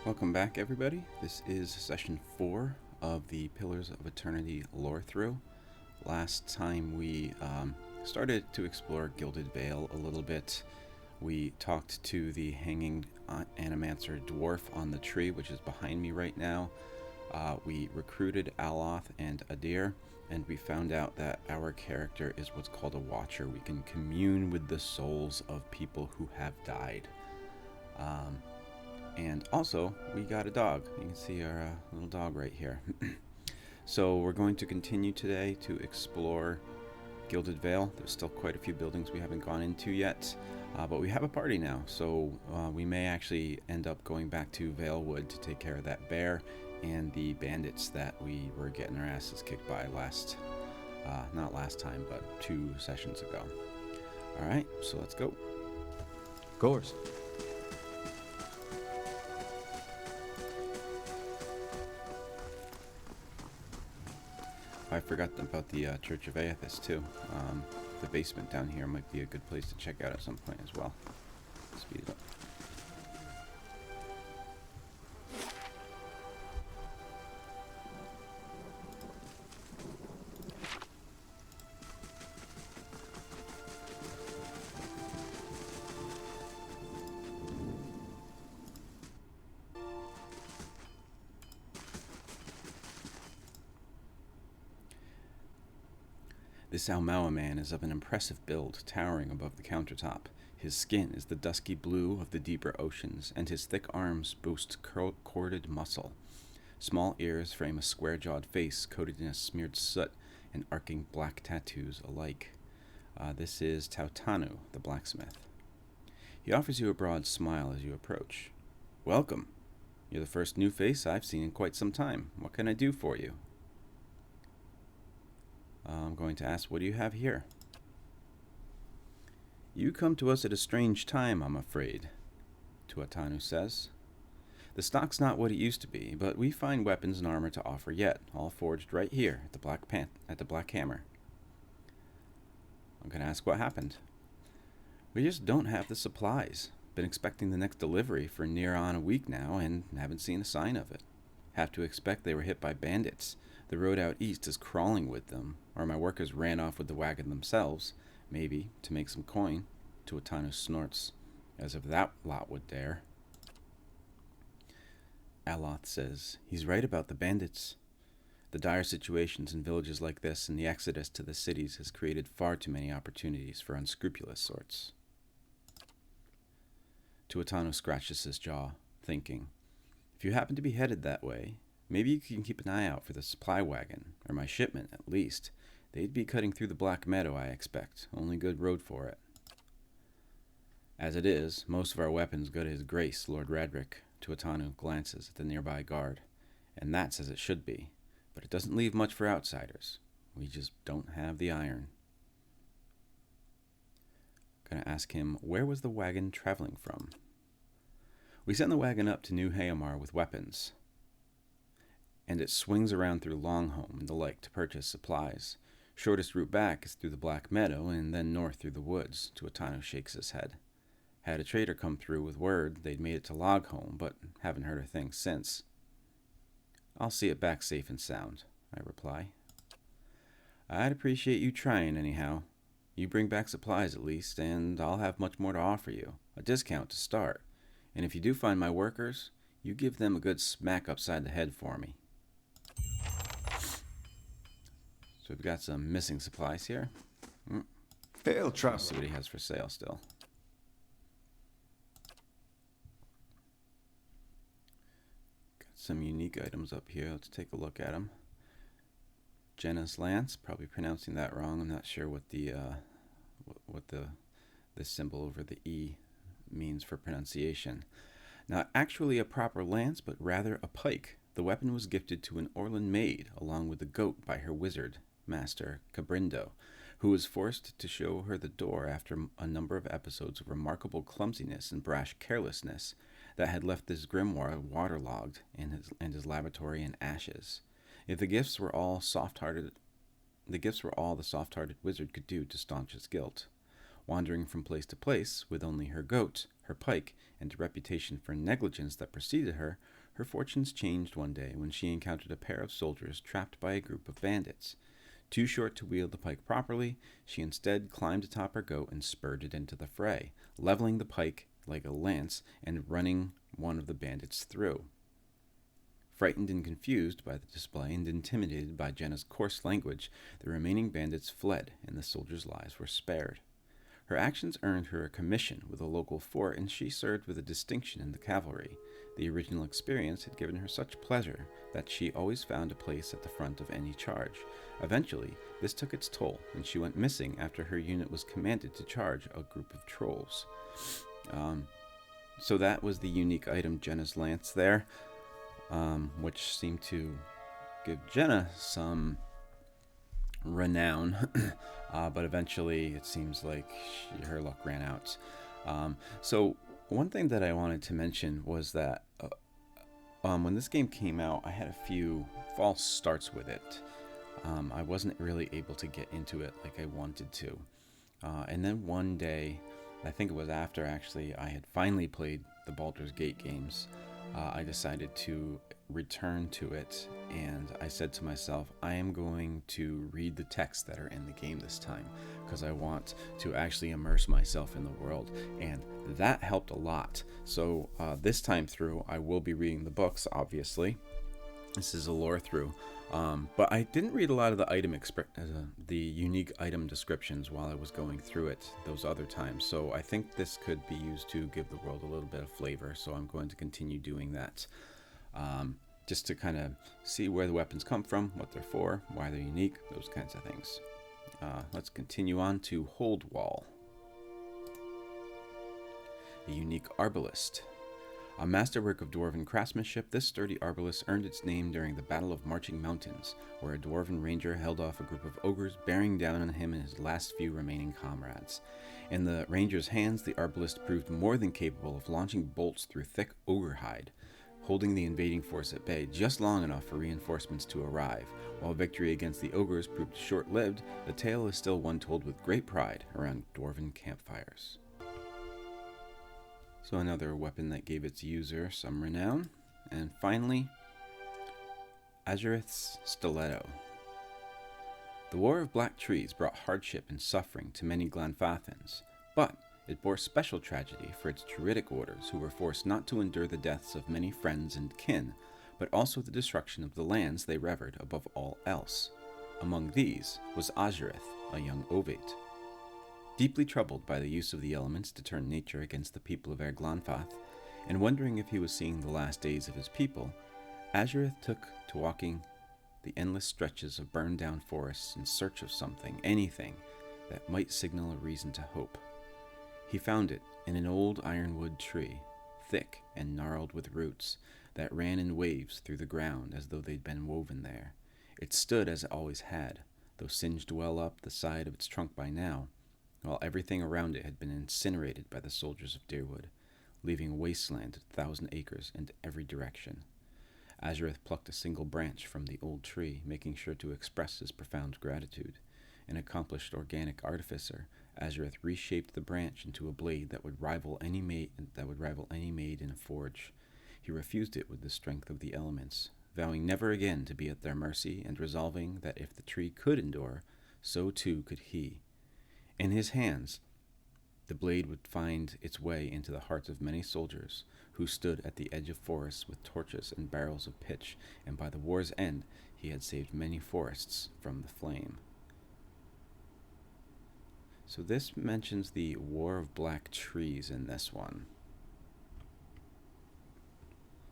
Welcome back, everybody. This is session 4 of the Pillars of Eternity Lorethrough. Last time we started to explore Gilded Vale a little bit. We talked to the hanging animancer dwarf on the tree, which is behind me right now. We recruited Aloth and Adir, and we found out that our character is what's called a Watcher. We can commune with the souls of people who have died. And also, we got a dog. You can see our little dog right here. So we're going to continue today to explore Gilded Vale. There's still quite a few buildings we haven't gone into yet, but we have a party now, so we may actually end up going back to Valewood to take care of that bear and the bandits that we were getting our asses kicked by not last time, but 2 sessions ago. Alright, so let's go. Of course. I forgot about the Church of Aethys too. The basement down here might be a good place to check out at some point as well. Speed it up. This Almaua man is of an impressive build, towering above the countertop. His skin is the dusky blue of the deeper oceans, and his thick arms boast corded muscle. Small ears frame a square-jawed face coated in a smeared soot and arcing black tattoos alike. This is Tautanu, the blacksmith. He offers you a broad smile as you approach. Welcome. You're the first new face I've seen in quite some time. What can I do for you? I'm going to ask, what do you have here? You come to us at a strange time, I'm afraid, Tuatanu says. The stock's not what it used to be, but we find weapons and armor to offer yet, all forged right here at the Black Hammer. I'm going to ask what happened. We just don't have the supplies. Been expecting the next delivery for near on a week now, and haven't seen a sign of it. Have to expect they were hit by bandits. The road out east is crawling with them, or my workers ran off with the wagon themselves, maybe to make some coin. Tuatanu snorts, as if that lot would dare. Aloth says, he's right about the bandits. The dire situations in villages like this and the exodus to the cities has created far too many opportunities for unscrupulous sorts. Tuatanu scratches his jaw, thinking, if you happen to be headed that way, maybe you can keep an eye out for the supply wagon, or my shipment, at least. They'd be cutting through the Black Meadow, I expect. Only good road for it. As it is, most of our weapons go to His Grace, Lord Radric. Tuatanu glances at the nearby guard. And that's as it should be. But it doesn't leave much for outsiders. We just don't have the iron. Gonna ask him, where was the wagon traveling from? We sent the wagon up to New Hayamar with weapons, and it swings around through Longholm and the like to purchase supplies. Shortest route back is through the Black Meadow and then north through the woods. Tuatanu shakes his head. Had a trader come through with word they'd made it to Logholm, but haven't heard a thing since. I'll see it back safe and sound, I reply. I'd appreciate you trying anyhow. You bring back supplies at least, and I'll have much more to offer you. A discount to start. And if you do find my workers, you give them a good smack upside the head for me. So we've got some missing supplies here. They'll Let's trust see what he has for sale still. Got some unique items up here. Let's take a look at them. Jenna's Lance, probably pronouncing that wrong. I'm not sure what the symbol over the E means for pronunciation. Not actually a proper lance, but rather a pike. The weapon was gifted to an Orlan maid, along with the goat by her wizard, Master Cabrindo, who was forced to show her the door after a number of episodes of remarkable clumsiness and brash carelessness that had left this grimoire waterlogged and his laboratory in ashes. If the gifts were all the soft-hearted wizard could do to staunch his guilt. Wandering from place to place with only her goat, her pike, and a reputation for negligence that preceded her, her fortunes changed one day when she encountered a pair of soldiers trapped by a group of bandits. Too short to wield the pike properly, she instead climbed atop her goat and spurred it into the fray, leveling the pike like a lance and running one of the bandits through. Frightened and confused by the display and intimidated by Jenna's coarse language, the remaining bandits fled and the soldiers' lives were spared. Her actions earned her a commission with a local fort, and she served with a distinction in the cavalry. The original experience had given her such pleasure that she always found a place at the front of any charge. Eventually, this took its toll, and she went missing after her unit was commanded to charge a group of trolls. So that was the unique item, Jenna's Lance there, which seemed to give Jenna some renown, but eventually it seems like her luck ran out. So one thing that I wanted to mention was that when this game came out, I had a few false starts with it. I wasn't really able to get into it like I wanted to. And then one day, I think it was after actually I had finally played the Baldur's Gate games, I decided to return to it, and I said to myself, I am going to read the texts that are in the game this time, because I want to actually immerse myself in the world, and that helped a lot. So this time through, I will be reading the books, obviously. This is a lore through, but I didn't read a lot of the unique item descriptions while I was going through it those other times, so I think this could be used to give the world a little bit of flavor, so I'm going to continue doing that. Just to kind of see where the weapons come from, what they're for, why they're unique, those kinds of things. Let's continue on to Hold Wall. The unique arbalist. A masterwork of dwarven craftsmanship, this sturdy arbalist earned its name during the Battle of Marching Mountains, where a dwarven ranger held off a group of ogres, bearing down on him and his last few remaining comrades. In the ranger's hands, the arbalist proved more than capable of launching bolts through thick ogre hide, holding the invading force at bay just long enough for reinforcements to arrive. While victory against the ogres proved short-lived, the tale is still one told with great pride around dwarven campfires. So another weapon that gave its user some renown. And finally, Azureth's Stiletto. The War of Black Trees brought hardship and suffering to many Glanfathans, but it bore special tragedy for its druidic orders, who were forced not to endure the deaths of many friends and kin, but also the destruction of the lands they revered above all else. Among these was Azureth, a young ovate. Deeply troubled by the use of the elements to turn nature against the people of Erglanfath, and wondering if he was seeing the last days of his people, Azureth took to walking the endless stretches of burned-down forests in search of something, anything, that might signal a reason to hope. He found it in an old ironwood tree, thick and gnarled with roots, that ran in waves through the ground as though they'd been woven there. It stood as it always had, though singed well up the side of its trunk by now, while everything around it had been incinerated by the soldiers of Deerwood, leaving a wasteland of 1,000 acres in every direction. Azureth plucked a single branch from the old tree, making sure to express his profound gratitude. An accomplished organic artificer, Azureth reshaped the branch into a blade that would rival any made in a forge. He refused it with the strength of the elements, vowing never again to be at their mercy, and resolving that if the tree could endure, so too could he. In his hands, the blade would find its way into the hearts of many soldiers who stood at the edge of forests with torches and barrels of pitch, and by the war's end, he had saved many forests from the flame. So this mentions the War of Black Trees in this one.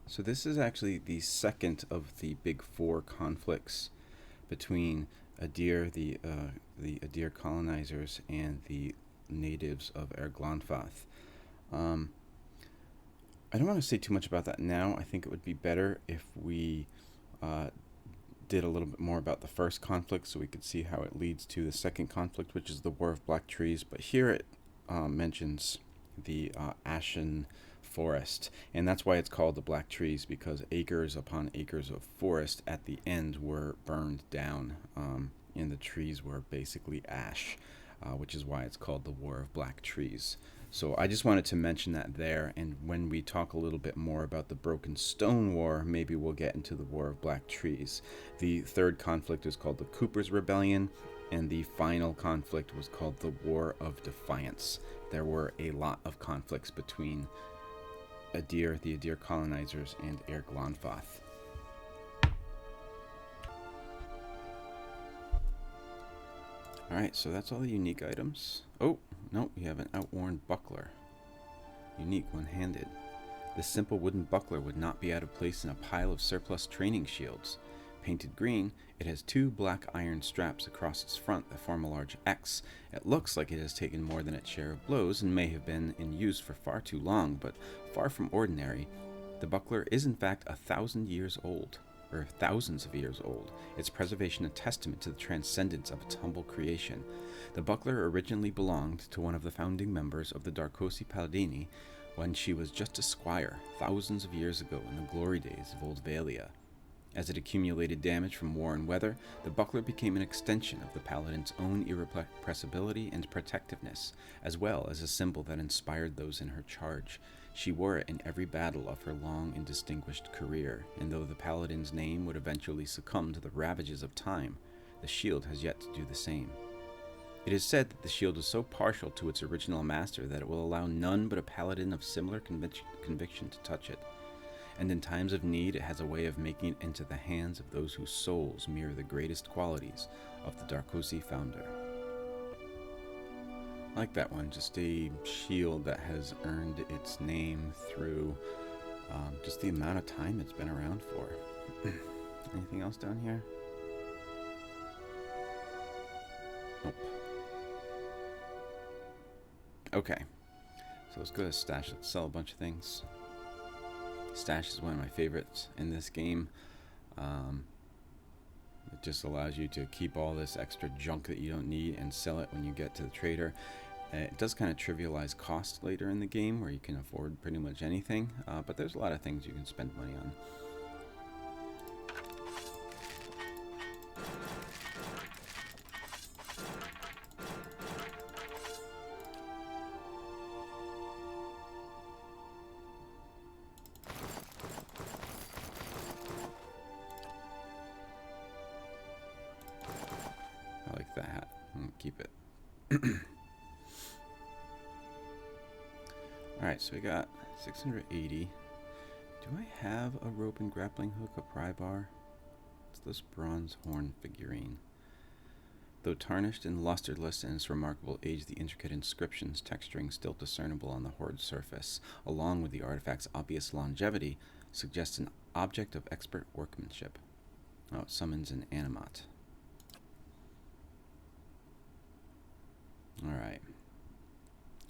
So this is actually the second of the big four conflicts between Adir, the Adir colonizers, and the natives of Erglanfath. I don't want to say too much about that now. I think it would be better if we did a little bit more about the first conflict so we could see how it leads to the second conflict, which is the War of Black Trees. But here it mentions the Ashen Forest, and that's why it's called the Black Trees, because acres upon acres of forest at the end were burned down, and the trees were basically ash, which is why it's called the War of Black Trees. So I just wanted to mention that there, and when we talk a little bit more about the Broken Stone War, maybe we'll get into the War of Black Trees. The third conflict is called the Cooper's Rebellion, and the final conflict was called the War of Defiance. There were a lot of conflicts between the Adir colonizers, and Air Glonfoth. Alright, so that's all the unique items. Oh, no, we have an outworn buckler. Unique, one-handed. This simple wooden buckler would not be out of place in a pile of surplus training shields. Painted green, it has 2 black iron straps across its front that form a large X. It looks like it has taken more than its share of blows and may have been in use for far too long, but far from ordinary. The buckler is in fact 1,000 years old, or thousands of years old, its preservation a testament to the transcendence of its humble creation. The buckler originally belonged to one of the founding members of the Darkosi Paladini when she was just a squire, thousands of years ago in the glory days of old Valia. As it accumulated damage from war and weather, the buckler became an extension of the paladin's own irrepressibility and protectiveness, as well as a symbol that inspired those in her charge. She wore it in every battle of her long and distinguished career, and though the paladin's name would eventually succumb to the ravages of time, the shield has yet to do the same. It is said that the shield is so partial to its original master that it will allow none but a paladin of similar conviction to touch it, and in times of need it has a way of making it into the hands of those whose souls mirror the greatest qualities of the Darkosi founder. I like that one, just a shield that has earned its name through just the amount of time it's been around for. Anything else down here? Nope. Okay, so let's go to Stash. Let's sell a bunch of things. Stash is one of my favorites in this game. It just allows you to keep all this extra junk that you don't need and sell it when you get to the trader. It does kind of trivialize cost later in the game where you can afford pretty much anything, but there's a lot of things you can spend money on. I like that hat. I'm gonna keep it. Alright, so we got 680. Do I have a rope and grappling hook, a pry bar? It's this bronze horn figurine. Though tarnished and lusterless in its remarkable age, the intricate inscriptions texturing still discernible on the hoard surface, along with the artifact's obvious longevity, suggests an object of expert workmanship. Oh, it summons an animat. Alright.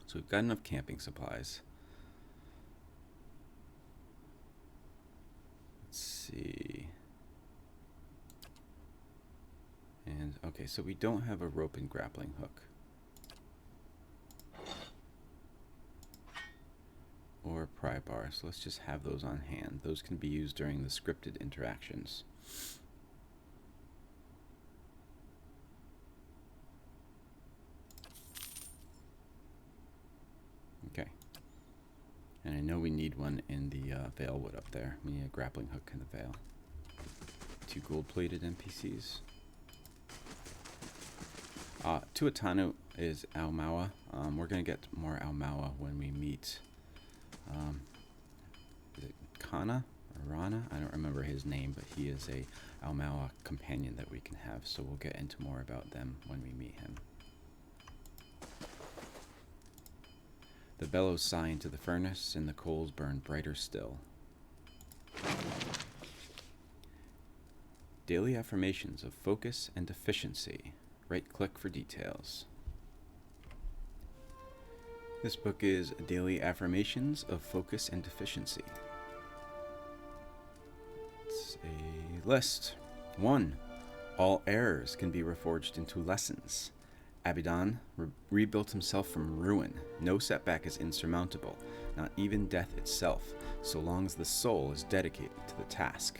So we've got enough camping supplies. Let's see. And, okay, so we don't have a rope and grappling hook. Or a pry bar, so let's just have those on hand. Those can be used during the scripted interactions. Okay. And I know we need one in the Valewood up there. We need a grappling hook in the Vale. 2 gold-plated NPCs. Tuatanu is Aumaua. We're going to get more Aumaua when we meet... is it Kana or Rana? I don't remember his name, but he is a Aumaua companion that we can have, so we'll get into more about them when we meet him. The bellows sigh into the furnace, and the coals burn brighter still. Daily affirmations of focus and efficiency. Right-click for details. This book is Daily Affirmations of Focus and Efficiency. It's a list. 1. All errors can be reforged into lessons. Abidan rebuilt himself from ruin. No setback is insurmountable, not even death itself, so long as the soul is dedicated to the task.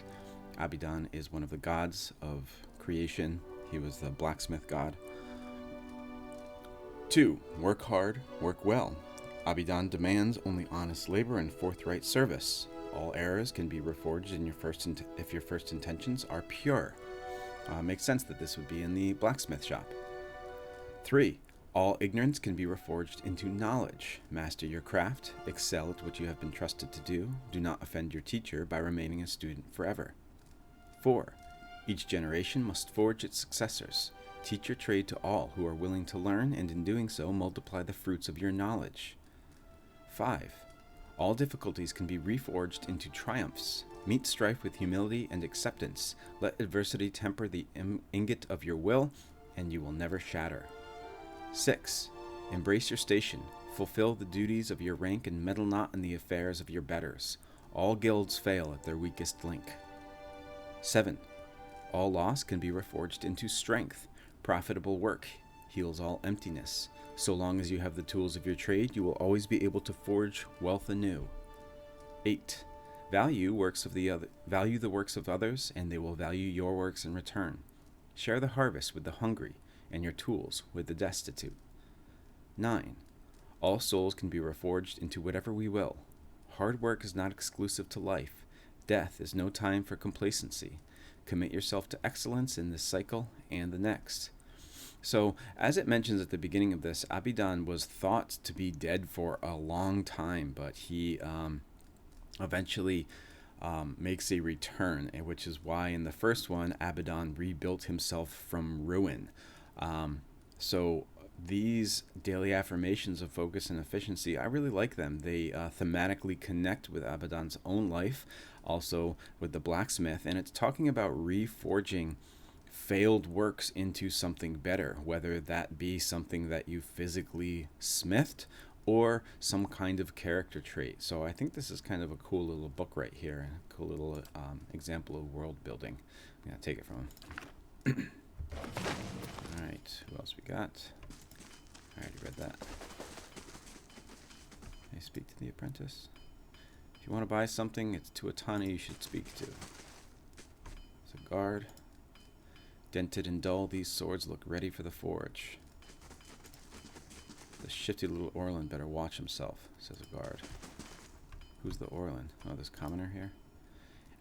Abidan is one of the gods of creation. He was the blacksmith god. 2. Work hard, work well. Abidan demands only honest labor and forthright service. All errors can be reforged if your first intentions are pure. Makes sense that this would be in the blacksmith shop. 3. All ignorance can be reforged into knowledge. Master your craft, excel at what you have been trusted to do. Do not offend your teacher by remaining a student forever. 4. Each generation must forge its successors. Teach your trade to all who are willing to learn, and in doing so, multiply the fruits of your knowledge. 5. All difficulties can be reforged into triumphs. Meet strife with humility and acceptance. Let adversity temper the ingot of your will, and you will never shatter. 6. Embrace your station. Fulfill the duties of your rank and meddle not in the affairs of your betters. All guilds fail at their weakest link. 7. All loss can be reforged into strength. Profitable work heals all emptiness. So long as you have the tools of your trade, you will always be able to forge wealth anew. 8. Value the works of others, and they will value your works in return. Share the harvest with the hungry, and your tools with the destitute. 9. All souls can be reforged into whatever we will. Hard work is not exclusive to life. Death is no time for complacency. Commit yourself to excellence in this cycle and the next. So, as it mentions at the beginning of this, Abidan was thought to be dead for a long time, but he eventually makes a return, which is why in the first one, Abidan rebuilt himself from ruin. So these daily affirmations of focus and efficiency, I really like them. They thematically connect with Abidan's own life, also with the blacksmith, and it's talking about reforging failed works into something better, whether that be something that you physically smithed or some kind of character trait. So I think this is kind of a cool little book right here, a cool little example of world building. I'm going to take it from him. Alright, who else we got? I already read that. Can I speak to the apprentice? If you want to buy something, it's Tuatana you should speak to. It's a guard. Dented and dull, these swords look ready for the forge. The shifty little Orlin better watch himself, says a guard. Who's the Orlin? Oh, this commoner here?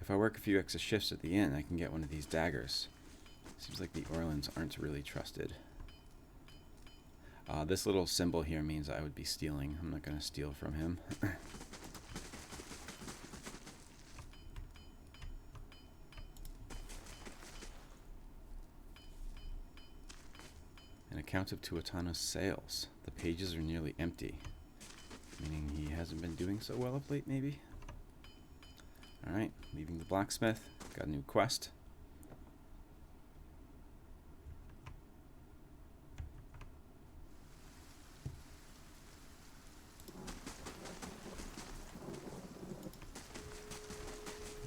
If I work a few extra shifts at the inn, I can get one of these daggers. Seems like the Orlins aren't really trusted. This little symbol here means I would be stealing. I'm not going to steal from him. An account of Tuatano's sales. The pages are nearly empty, meaning he hasn't been doing so well of late, maybe? Alright, leaving the blacksmith. Got a new quest.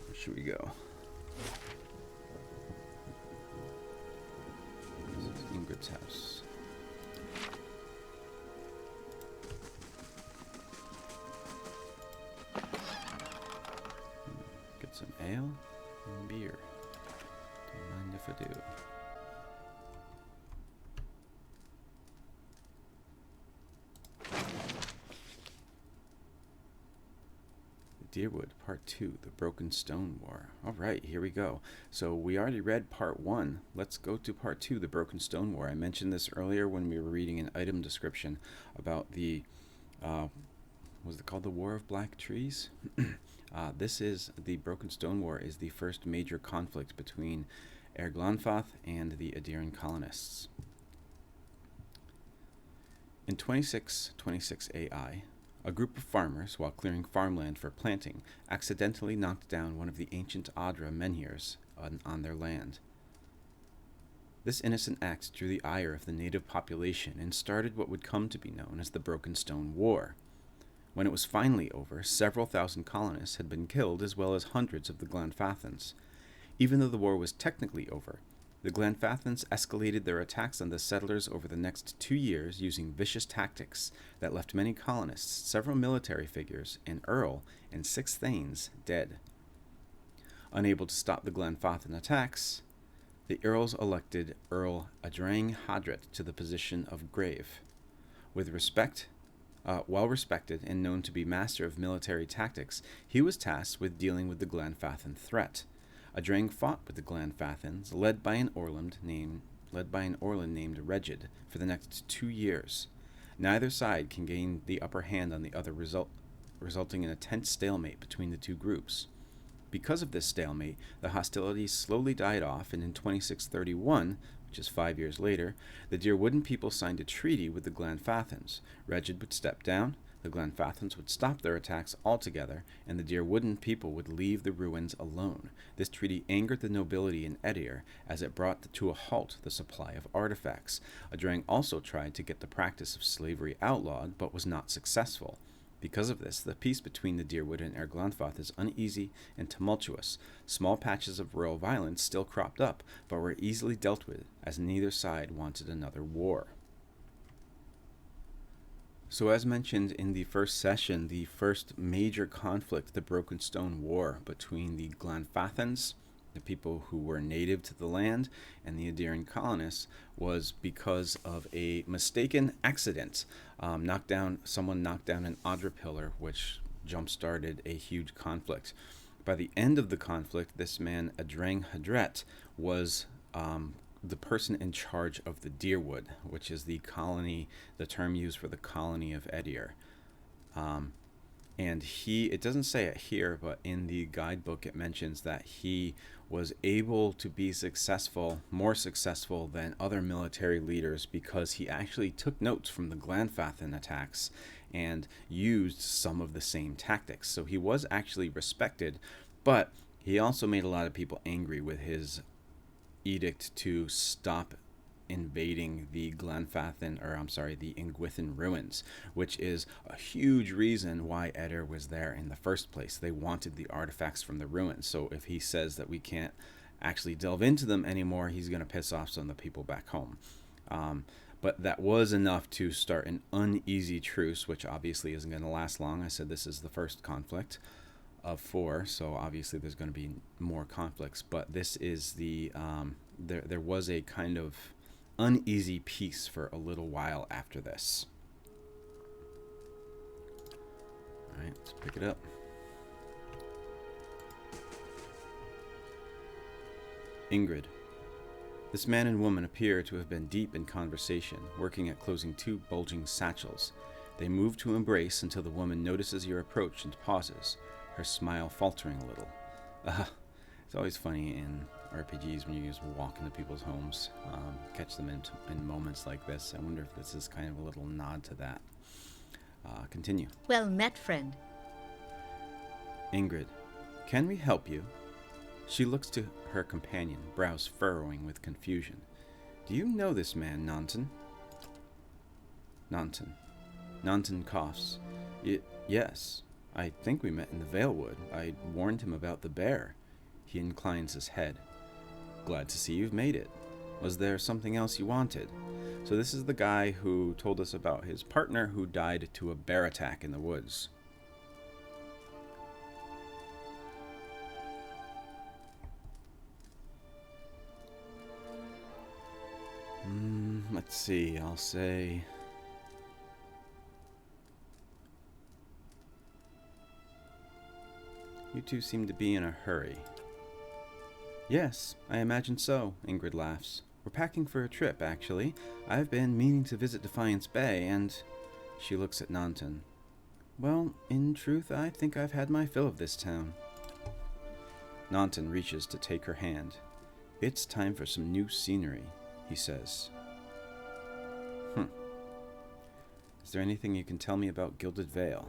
Where should we go? This is Ingrid's house. Get some ale and beer. Don't mind if I do. Deerwood, Part 2, The Broken Stone War. Alright, here we go. So we already read Part 1. Let's go to Part 2, The Broken Stone War. I mentioned this earlier when we were reading an item description about the, was it called the War of Black Trees? This is, the Broken Stone War is the first major conflict between Erglanfath and the Adiran colonists. In 2626 AI, a group of farmers, while clearing farmland for planting, accidentally knocked down one of the ancient Adra menhirs on their land. This innocent act drew the ire of the native population and started what would come to be known as the Broken Stone War. When it was finally over, several thousand colonists had been killed, as well as hundreds of the Glanfathans. Even though the war was technically over, the Glanfathans escalated their attacks on the settlers over the next 2 years using vicious tactics that left many colonists, several military figures, an earl, and 6 thanes dead. Unable to stop the Glanfathan attacks, the earls elected Earl Adrang Hadret to the position of Grave. With respect Well respected and known to be master of military tactics, he was tasked with dealing with the Glanfathan threat. Adrang fought with the Glanfathans, led by an Orland named Regid, for the next 2 years. Neither side can gain the upper hand on the other, resulting in a tense stalemate between the two groups. Because of this stalemate, the hostilities slowly died off, and in 2631, which is 5 years later, the Deerwooden people signed a treaty with the Glanfathans. Regid would step down, the Glanfathans would stop their attacks altogether, and the Deerwooden people would leave the ruins alone. This treaty angered the nobility in Edir, as it brought to a halt the supply of artifacts. Adrang also tried to get the practice of slavery outlawed, but was not successful. Because of this, the peace between the Deerwood and Erglanfath is uneasy and tumultuous. Small patches of rural violence still cropped up, but were easily dealt with, as neither side wanted another war. So as mentioned in the first session, the first major conflict, the Broken Stone War between the Glanfathans, the people who were native to the land, and the Adirian colonists, was because of a mistaken accident. Someone knocked down an Audra pillar, which jump-started a huge conflict. By the end of the conflict, this man, Adrang Hadret, was the person in charge of the Deerwood, which is the colony, the term used for the colony of Edir. And it doesn't say it here, but in the guidebook it mentions that he was able to be more successful than other military leaders, because he actually took notes from the Glanfathan attacks and used some of the same tactics. So he was actually respected, but he also made a lot of people angry with his edict to stop invading the the Ingwithan ruins, which is a huge reason why Edir was there in the first place. They wanted the artifacts from the ruins. So if he says that we can't actually delve into them anymore, he's going to piss off some of the people back home. But that was enough to start an uneasy truce, which obviously isn't going to last long. I said this is the first conflict of 4, so obviously there's going to be more conflicts, but this is there was a kind of uneasy peace for a little while after this. Alright, let's pick it up. Ingrid. This man and woman appear to have been deep in conversation, working at closing 2 bulging satchels. They move to embrace until the woman notices your approach and pauses, her smile faltering a little. It's always funny in RPGs when you just walk into people's homes, catch them in moments like this. I wonder if this is kind of a little nod to that. Continue. Well met, friend. Ingrid, can we help you? She looks to her companion, brows furrowing with confusion. Do you know this man, Nanton? Nanton coughs. Yes. I think we met in the Valewood. I warned him about the bear. He inclines his head. Glad to see you've made it. Was there something else you wanted? So this is the guy who told us about his partner who died to a bear attack in the woods. Let's see, I'll say... You two seem to be in a hurry. Yes, I imagine so, Ingrid laughs. We're packing for a trip, actually. I've been meaning to visit Defiance Bay, and... She looks at Nanton. Well, in truth, I think I've had my fill of this town. Nanton reaches to take her hand. It's time for some new scenery, he says. Is there anything you can tell me about Gilded Vale?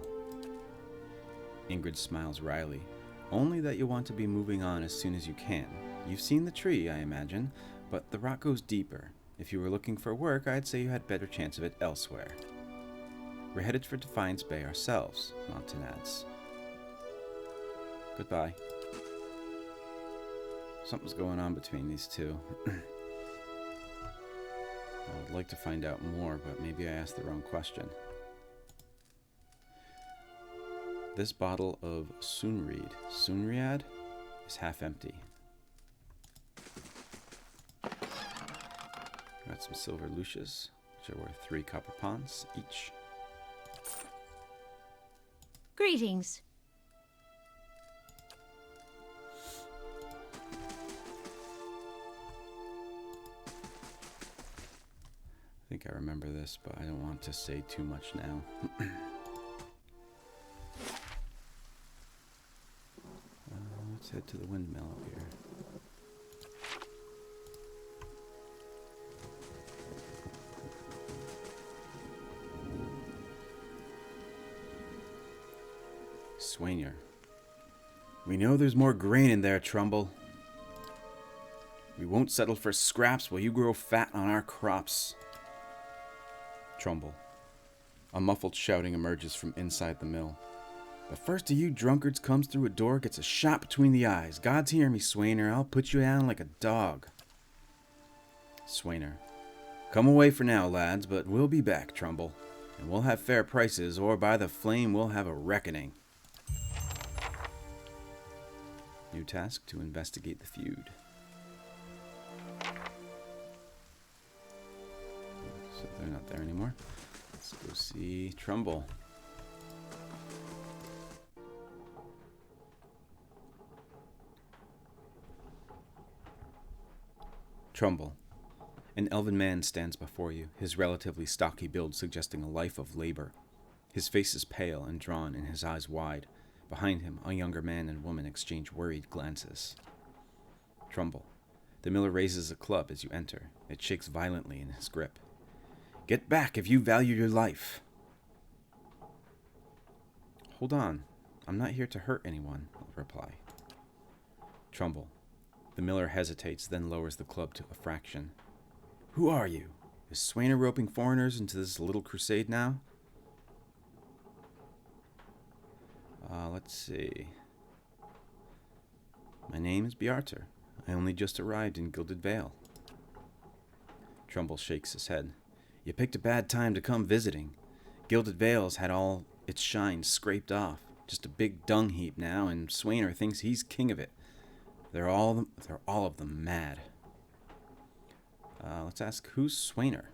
Ingrid smiles wryly. Only that you want to be moving on as soon as you can. You've seen the tree, I imagine, but the rock goes deeper. If you were looking for work, I'd say you had better chance of it elsewhere. We're headed for Defiance Bay ourselves, Nanton adds. Goodbye. Something's going on between these two. I would like to find out more, but maybe I asked the wrong question. This bottle of Sunriad, is half empty. Got some silver lucius, which are worth 3 copper pawns each. Greetings. I think I remember this, but I don't want to say too much now. Let's head to the windmill up here. Swainer. We know there's more grain in there, Trumbull. We won't settle for scraps while you grow fat on our crops. Trumbull. A muffled shouting emerges from inside the mill. The first of you drunkards comes through a door gets a shot between the eyes. God's hear me, Swainer. I'll put you down like a dog. Swainer. Come away for now, lads, but we'll be back, Trumbull. And we'll have fair prices, or by the flame we'll have a reckoning. New task to investigate the feud. So they're not there anymore. Let's go see Trumbull. Trumbull. An elven man stands before you, his relatively stocky build suggesting a life of labor. His face is pale and drawn and his eyes wide. Behind him, a younger man and woman exchange worried glances. Trumbull. The miller raises a club as you enter. It shakes violently in his grip. Get back if you value your life. Hold on. I'm not here to hurt anyone, I'll reply. Trumbull. The miller hesitates, then lowers the club to a fraction. Who are you? Is Swainer roping foreigners into this little crusade now? Let's see. My name is Bjarter. I only just arrived in Gilded Vale. Trumbull shakes his head. You picked a bad time to come visiting. Gilded Vale's had all its shine scraped off. Just a big dung heap now, and Swainer thinks he's king of it. They're all of them mad. Let's ask, who's Swainer?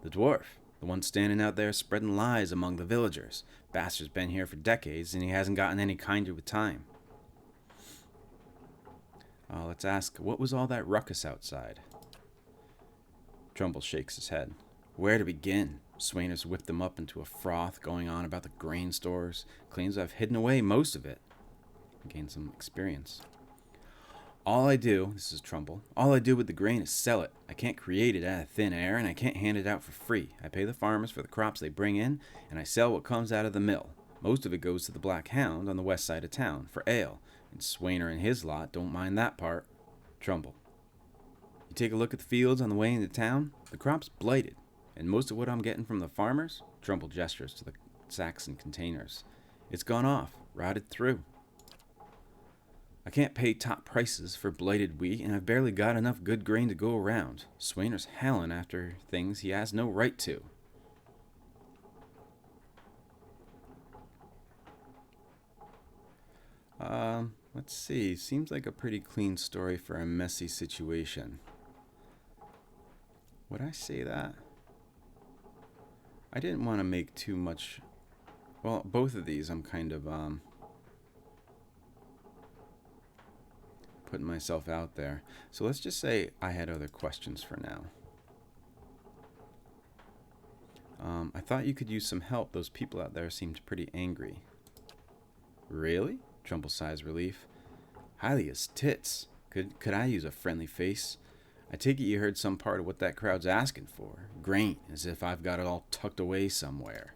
The dwarf. The one standing out there spreading lies among the villagers. Bastard's been here for decades, and he hasn't gotten any kinder with time. Let's ask, what was all that ruckus outside? Trumbull shakes his head. Where to begin? Swainer's whipped them up into a froth, going on about the grain stores. Claims I've hidden away most of it. Gained some experience. This is Trumbull, all I do with the grain is sell it. I can't create it out of thin air, and I can't hand it out for free. I pay the farmers for the crops they bring in, and I sell what comes out of the mill. Most of it goes to the Black Hound on the west side of town, for ale, and Swainer and his lot don't mind that part. Trumbull. You take a look at the fields on the way into town, the crop's blighted, and most of what I'm getting from the farmers, Trumbull gestures to the sacks and containers, it's gone off, rotted through. I can't pay top prices for blighted wheat, and I've barely got enough good grain to go around. Swainer's howling after things he has no right to. Let's see. Seems like a pretty clean story for a messy situation. Would I say that? I didn't want to make too much... Well, both of these I'm kind of, putting myself out there. So let's just say I had other questions for now. I thought you could use some help. Those people out there seemed pretty angry. Really? Trumbull sighs relief. Highly as tits. Could I use a friendly face? I take it you heard some part of what that crowd's asking for. Grain, as if I've got it all tucked away somewhere.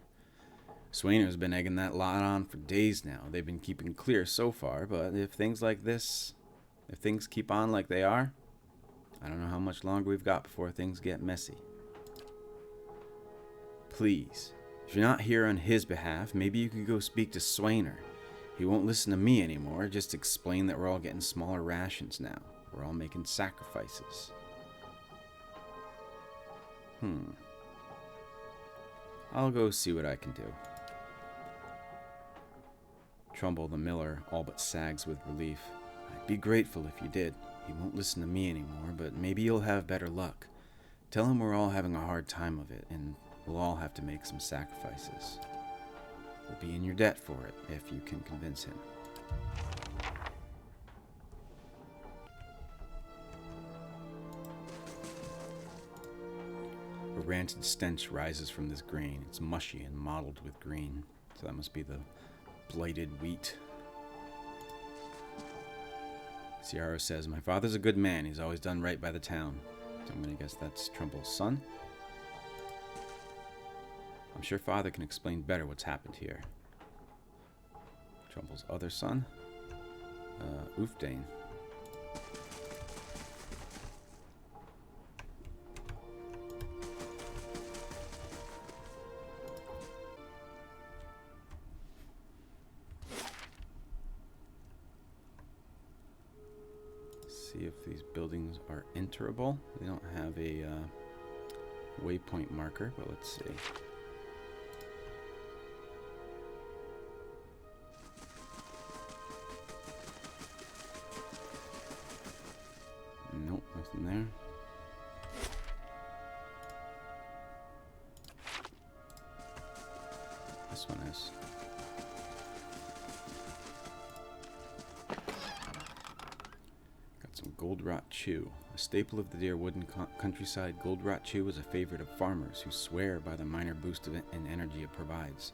Swainer's been egging that lot on for days now. They've been keeping clear so far, but if things keep on like they are, I don't know how much longer we've got before things get messy. Please, if you're not here on his behalf, maybe you could go speak to Swainer. He won't listen to me anymore, just explain that we're all getting smaller rations now. We're all making sacrifices. I'll go see what I can do. Trumbull the miller all but sags with relief. I'd be grateful if you did. He won't listen to me anymore, but maybe you'll have better luck. Tell him we're all having a hard time of it, and we'll all have to make some sacrifices. will be in your debt for it if you can convince him. A rancid stench rises from this grain. It's mushy and mottled with green, so that must be the blighted wheat. Ciaro says, "My father's a good man. He's always done right by the town." So I'm going to guess that's Trumbull's son. I'm sure father can explain better what's happened here. Trumbull's other son, Ulfdane. See if these buildings are enterable. They don't have a waypoint marker, but let's see. Nope, nothing there. This one is. Some gold rot chew. A staple of the Deer Wooden countryside, gold rot chew is a favorite of farmers who swear by the minor boost of it and energy it provides.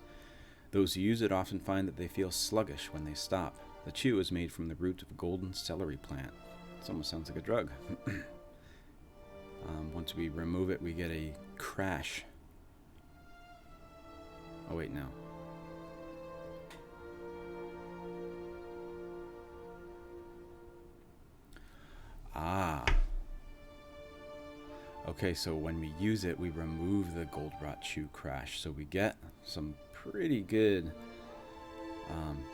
Those who use it often find that they feel sluggish when they stop. The chew is made from the root of a golden celery plant. This almost sounds like a drug. Once we remove it, we get a crash. Oh wait, no. Ah. Okay, so when we use it, we remove the gold rot chew crash. So we get some pretty good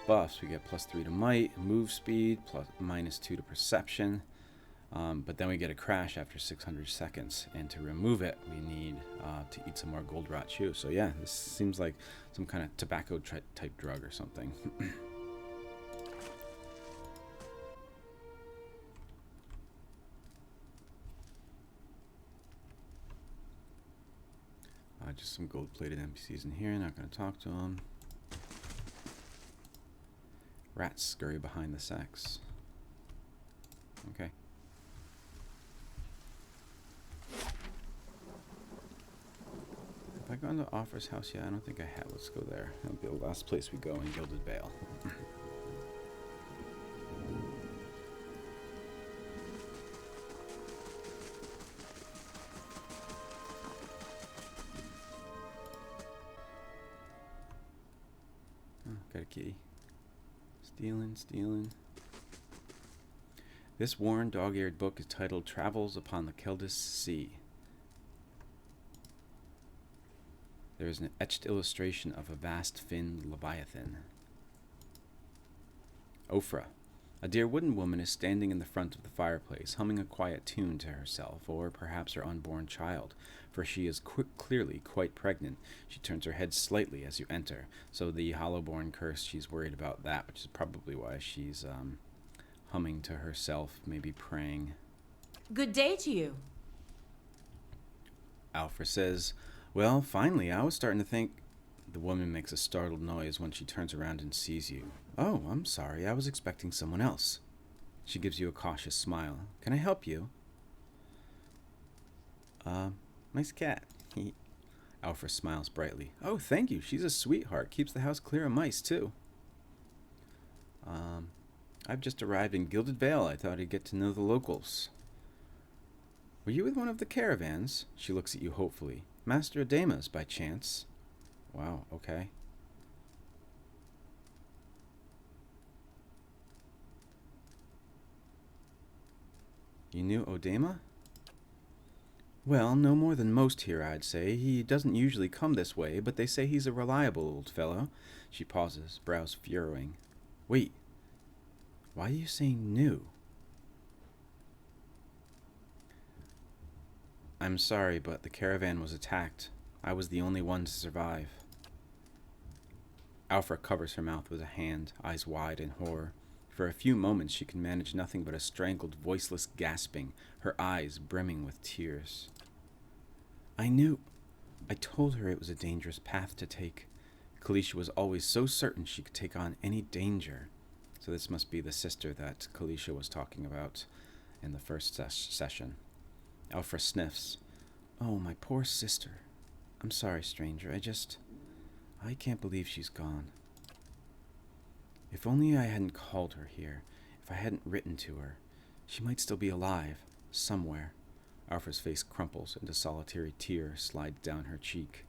buffs. We get +3 to might, move speed, -2 to perception. But then we get a crash after 600 seconds. And to remove it, we need to eat some more gold rot chew. So yeah, this seems like some kind of tobacco type drug or something. Just some gold-plated NPCs in here. Not going to talk to them. Rats scurry behind the sacks. Okay. Have I gone to Offer's house yet? I don't think I have. Let's go there. That'll be the last place we go in Gilded Vale. Got a key. Stealing. This worn, dog-eared book is titled Travels Upon the Keldis Sea. There is an etched illustration of a vast finned leviathan. Ophrah. A dear wooden woman is standing in the front of the fireplace, humming a quiet tune to herself, or perhaps her unborn child, for she is clearly quite pregnant. She turns her head slightly as you enter, so the Hollowborn curse, she's worried about that, which is probably why she's humming to herself, maybe praying. Good day to you. Alfred says, "Well, finally, I was starting to think..." The woman makes a startled noise when she turns around and sees you. "Oh, I'm sorry. I was expecting someone else." She gives you a cautious smile. "Can I help you?" Nice cat." Alfred smiles brightly. "Oh, thank you. She's a sweetheart. Keeps the house clear of mice, too." I've just arrived in Gilded Vale. I thought I'd get to know the locals." "Were you with one of the caravans?" She looks at you hopefully. "Master Adema's, by chance?" Wow, okay. You knew Odema? "Well, no more than most here, I'd say. He doesn't usually come this way, but they say he's a reliable old fellow." She pauses, brows furrowing. "Wait. Why are you saying new?" "I'm sorry, but the caravan was attacked. I was the only one to survive." Alfra covers her mouth with a hand, eyes wide in horror. For a few moments she can manage nothing but a strangled, voiceless gasping, her eyes brimming with tears. I told her it was a dangerous path to take. Kalisha was always so certain she could take on any danger. So this must be the sister that Kalisha was talking about in the first session. Alfra sniffs. Oh, my poor sister. I'm sorry, stranger. I can't believe she's gone. If only I hadn't called her here, if I hadn't written to her, she might still be alive, somewhere. Alfra's face crumples and a solitary tear slides down her cheek.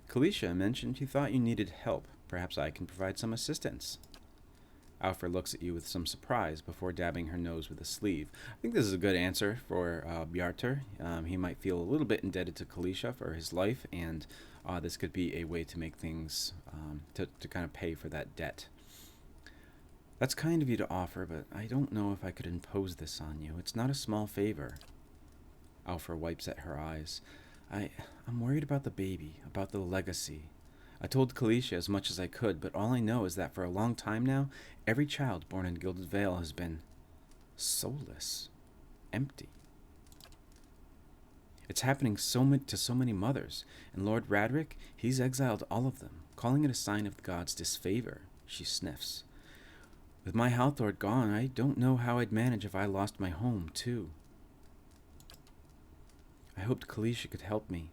Kalisha mentioned you thought you needed help. Perhaps I can provide some assistance. Alfra looks at you with some surprise before dabbing her nose with a sleeve. I think this is a good answer for Bjarter. He might feel a little bit indebted to Kalisha for his life, and this could be a way to make things, to kind of pay for that debt. That's kind of you to offer, but I don't know if I could impose this on you. It's not a small favor. Alfra wipes at her eyes. I'm worried about the baby, about the legacy. I told Kalisha as much as I could, but all I know is that for a long time now, every child born in Gilded Vale has been soulless, empty. It's happening to so many mothers, and Lord Radric, he's exiled all of them, calling it a sign of God's disfavor. She sniffs. With my Halthord gone, I don't know how I'd manage if I lost my home, too. I hoped Kalisha could help me.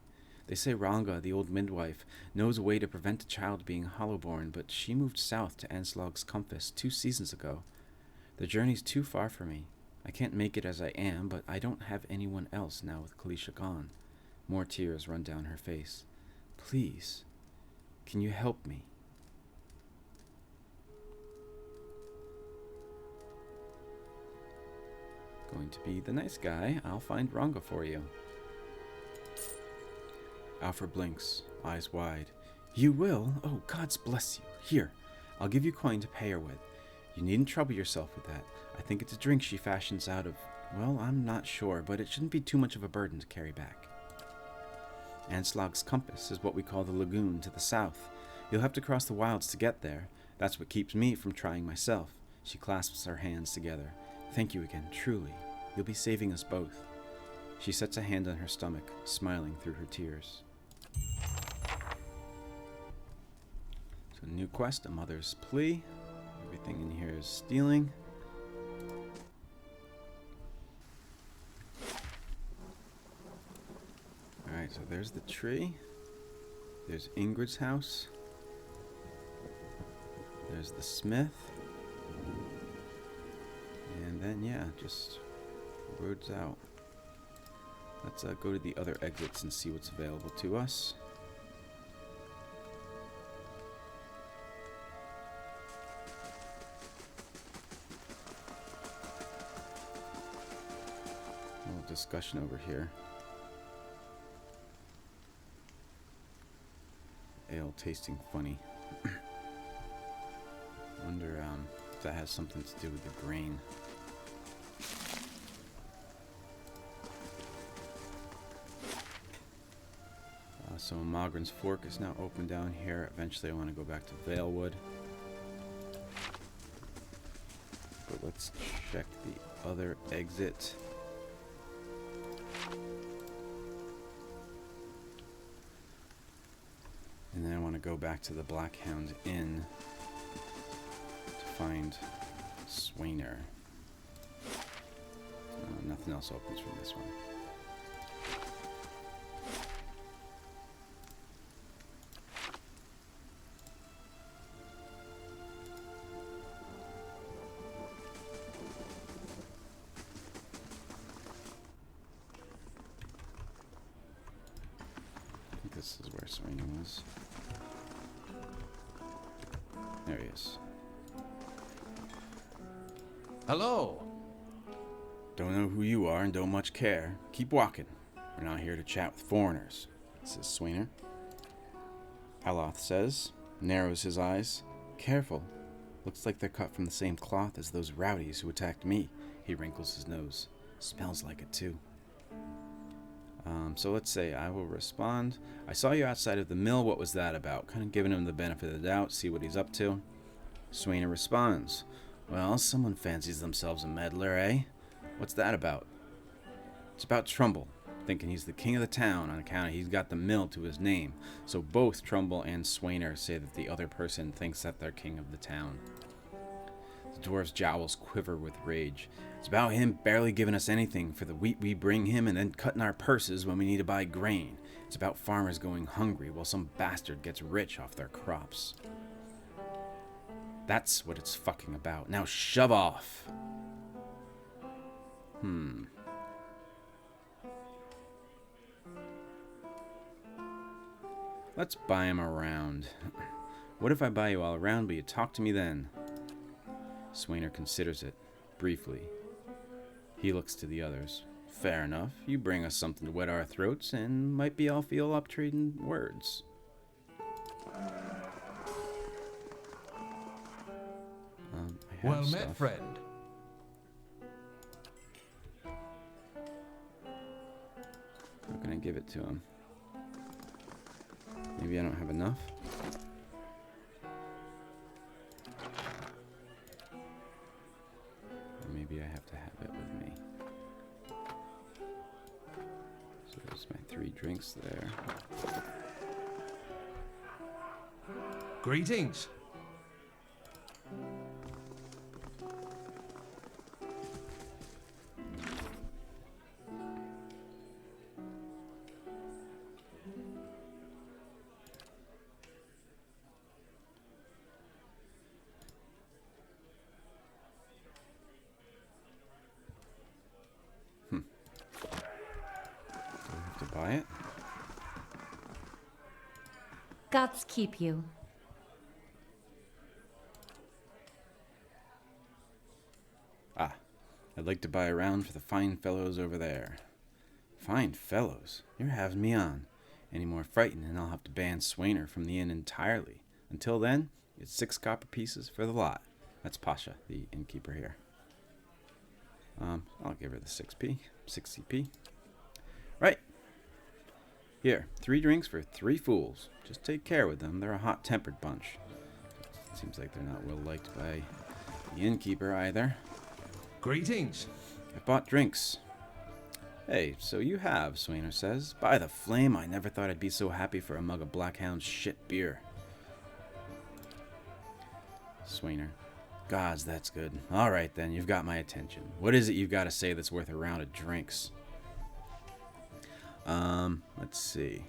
They say Ranga, the old midwife, knows a way to prevent a child being hollowborn, but she moved south to Anslog's Compass 2 seasons ago. The journey's too far for me. I can't make it as I am, but I don't have anyone else now with Kalisha gone. More tears run down her face. Please, can you help me? Going to be the nice guy. I'll find Ranga for you. Alfra blinks, eyes wide. You will? Oh, God's bless you. Here, I'll give you coin to pay her with. You needn't trouble yourself with that. I think it's a drink she fashions out of, well, I'm not sure, but it shouldn't be too much of a burden to carry back. Anslog's Compass is what we call the lagoon to the south. You'll have to cross the wilds to get there. That's what keeps me from trying myself. She clasps her hands together. Thank you again, truly. You'll be saving us both. She sets a hand on her stomach, smiling through her tears. So, new quest, A Mother's Plea. Everything in here is stealing. Alright, so there's the tree. There's Ingrid's house. There's the smith. And then, yeah, just roads out. Let's go to the other exits and see what's available to us. A little discussion over here. Ale tasting funny. Wonder if that has something to do with the grain. So Magran's Fork is now open down here. Eventually I want to go back to Valewood. But let's check the other exit. And then I want to go back to the Blackhound Inn to find Swainer. Nothing else opens from this one. This is where Serena was. There he is. Hello. Don't know who you are and don't much care. Keep walking. We're not here to chat with foreigners, says Swainer. Aloth says, narrows his eyes. Careful. Looks like they're cut from the same cloth as those rowdies who attacked me. He wrinkles his nose. Smells like it too. So let's say I will respond. I saw you outside of the mill. What was that about? Kind of giving him the benefit of the doubt, see what he's up to. Swainer responds. Well, someone fancies themselves a meddler, eh? What's that about? It's about Trumbull. thinking he's the king of the town on account of he's got the mill to his name. So both Trumbull and Swainer say that the other person thinks that they're king of the town. The dwarf's jowls quiver with rage. It's about him barely giving us anything for the wheat we bring him and then cutting our purses when we need to buy grain. It's about farmers going hungry while some bastard gets rich off their crops. That's what it's fucking about. Now shove off. Let's buy him around. What if I buy you all around, but you talk to me then? Swainer considers it, briefly. He looks to the others. Fair enough. You bring us something to wet our throats, and might be I'll feel up trading words. Well met, friend. How can I give it to him? Maybe I don't have enough? Or maybe I have to have it with me. So there's my 3 drinks there. Greetings. Buy it? Gods keep you. Ah, I'd like to buy a round for the fine fellows over there. Fine fellows? You're having me on. Any more fighting and I'll have to ban Swainer from the inn entirely. Until then, it's 6 copper pieces for the lot. That's Pasha, the innkeeper here. I'll give her the 6p. 60p. Right. Here, 3 drinks for 3 fools. Just take care with them. They're a hot-tempered bunch. Seems like they're not well liked by the innkeeper either. Greetings. I bought drinks. Hey, so you have, Swainer says. By the flame, I never thought I'd be so happy for a mug of Blackhound's shit beer. Swainer. Gods, that's good. All right, then, you've got my attention. What is it you've got to say that's worth a round of drinks? Let's see.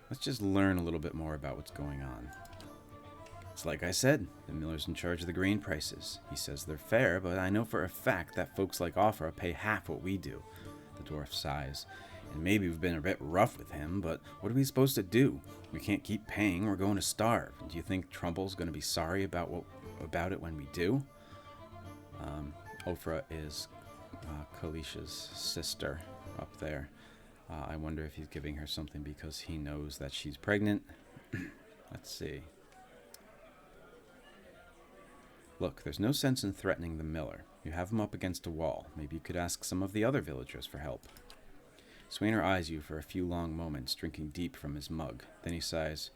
Let's just learn a little bit more about what's going on. It's like I said, the miller's in charge of the grain prices. He says they're fair, but I know for a fact that folks like Offra pay half what we do. The dwarf sighs. And maybe we've been a bit rough with him, but what are we supposed to do? We can't keep paying, we're going to starve. Do you think Trumbull's going to be sorry about it when we do? Ofra is Kalisha's sister up there. I wonder if he's giving her something because he knows that she's pregnant. Let's see. Look, there's no sense in threatening the miller. You have him up against a wall. Maybe you could ask some of the other villagers for help. Swainer eyes you for a few long moments, drinking deep from his mug. Then he sighs.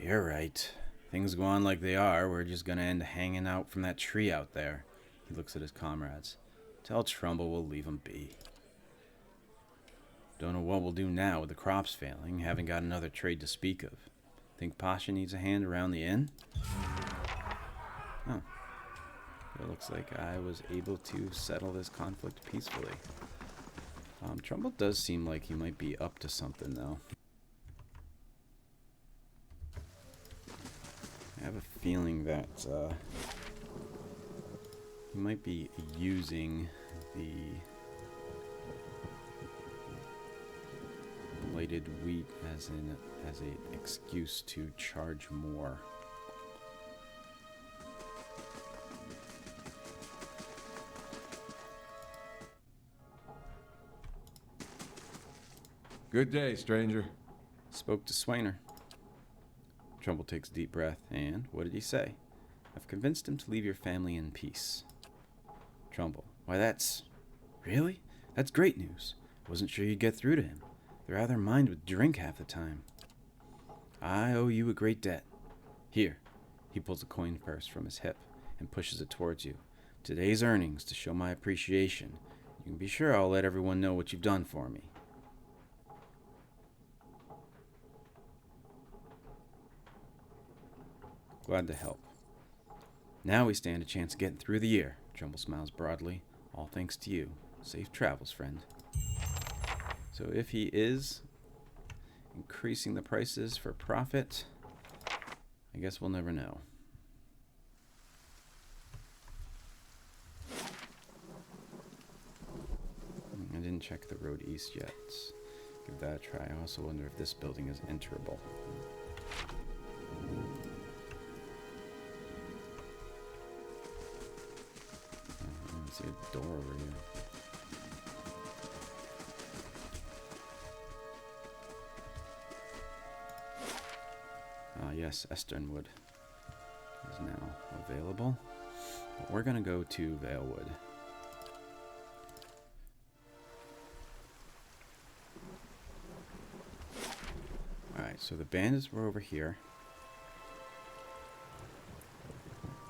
You're right. Things go on like they are. We're just going to end hanging out from that tree out there. He looks at his comrades. Tell Trumbull we'll leave him be. Don't know what we'll do now with the crops failing. Haven't got another trade to speak of. Think Pasha needs a hand around the inn? Oh. It looks like I was able to settle this conflict peacefully. Trumbull does seem like he might be up to something, though. I have a feeling that he might be using the blighted wheat as an excuse to charge more. Good day, stranger. Spoke to Swainer. Trumbull takes a deep breath, and what did he say? I've convinced him to leave your family in peace. Trumbull. Why, that's... Really? That's great news. Wasn't sure you'd get through to him. They're out of their mind with drink half the time. I owe you a great debt. Here. He pulls a coin purse from his hip. and pushes it towards you. Today's earnings to show my appreciation. You can be sure I'll let everyone know what you've done for me. Glad to help. Now we stand a chance of getting through the year. Trumbull smiles broadly. All thanks to you. Safe travels, friend. So if he is increasing the prices for profit, I guess we'll never know. I didn't check the road east yet. Give that a try. I also wonder if this building is enterable. I see a door over here. Yes, Esternwood is now available. But we're going to go to Valewood. Alright, so the bandits were over here.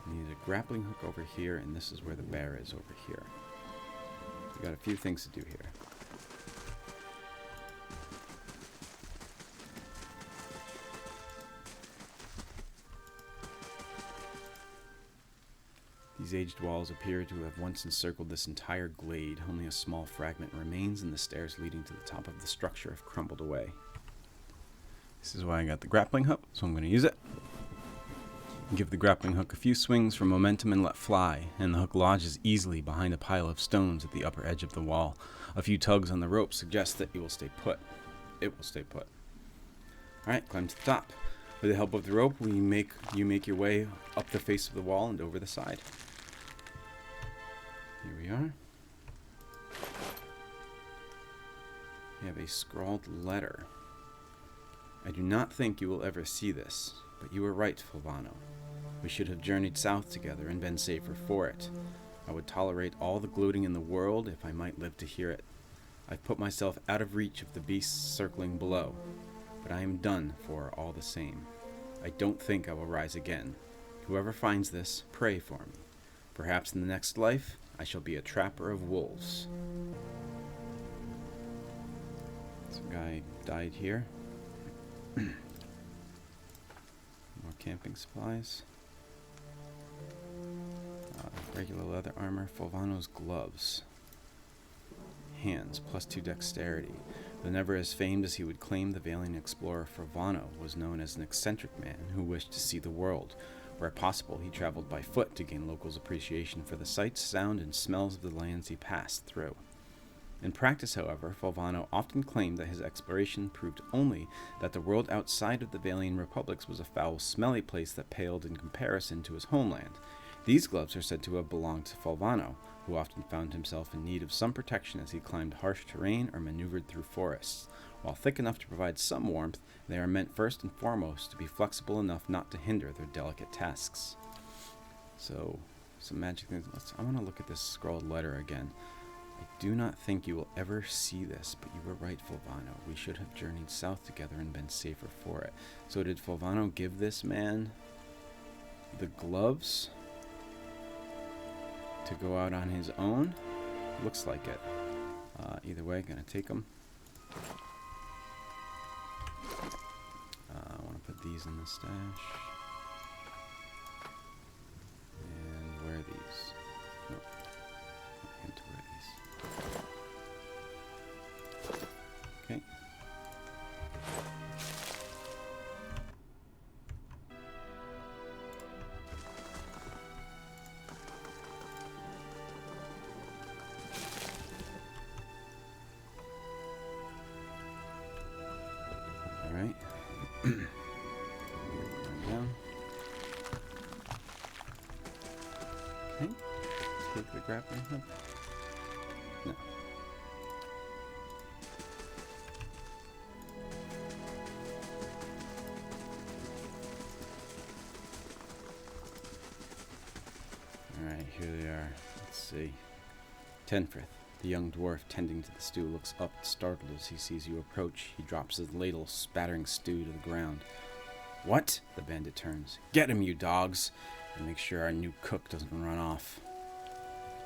Need a grappling hook over here, and this is where the bear is over here. We got a few things to do here. These aged walls appear to have once encircled this entire glade. Only a small fragment remains, and the stairs leading to the top of the structure have crumbled away. This is why I got the grappling hook, so I'm going to use it. Give the grappling hook a few swings for momentum and let fly, and the hook lodges easily behind a pile of stones at the upper edge of the wall. A few tugs on the rope suggest that it will stay put. It will stay put. Alright, climb to the top. With the help of the rope, you make your way up the face of the wall and over the side. Here we are. We have a scrawled letter. I do not think you will ever see this, but you were right, Fulvano. We should have journeyed south together and been safer for it. I would tolerate all the gloating in the world if I might live to hear it. I've put myself out of reach of the beasts circling below, but I am done for all the same. I don't think I will rise again. Whoever finds this, pray for me. Perhaps in the next life, I shall be a trapper of wolves. Some guy died here. More camping supplies. Regular leather armor. Fulvano's gloves. Hands, +2 dexterity. Though never as famed as he would claim, the Valian explorer Fulvano was known as an eccentric man who wished to see the world. Where possible, he traveled by foot to gain locals' appreciation for the sights, sound, and smells of the lands he passed through. In practice, however, Fulvano often claimed that his exploration proved only that the world outside of the Valian republics was a foul, smelly place that paled in comparison to his homeland. These gloves are said to have belonged to Fulvano, who often found himself in need of some protection as he climbed harsh terrain or maneuvered through forests. While thick enough to provide some warmth, they are meant first and foremost to be flexible enough not to hinder their delicate tasks. So, some magic things. I want to look at this scrawled letter again. I do not think you will ever see this, but you were right, Fulvano. We should have journeyed south together and been safer for it. So did Fulvano give this man the gloves to go out on his own? Looks like it. Either way, gonna take them. I want to put these in the stash. And where are these? Nope. Not into where these. Okay. Alright. Down. Okay. Take the grappling hook. No. Alright, here they are. Let's see. Tenfrith, the young dwarf tending to the stew, looks up, startled as he sees you approach. He drops his ladle, spattering stew to the ground. What? The bandit turns. Get him, you dogs! and make sure our new cook doesn't run off.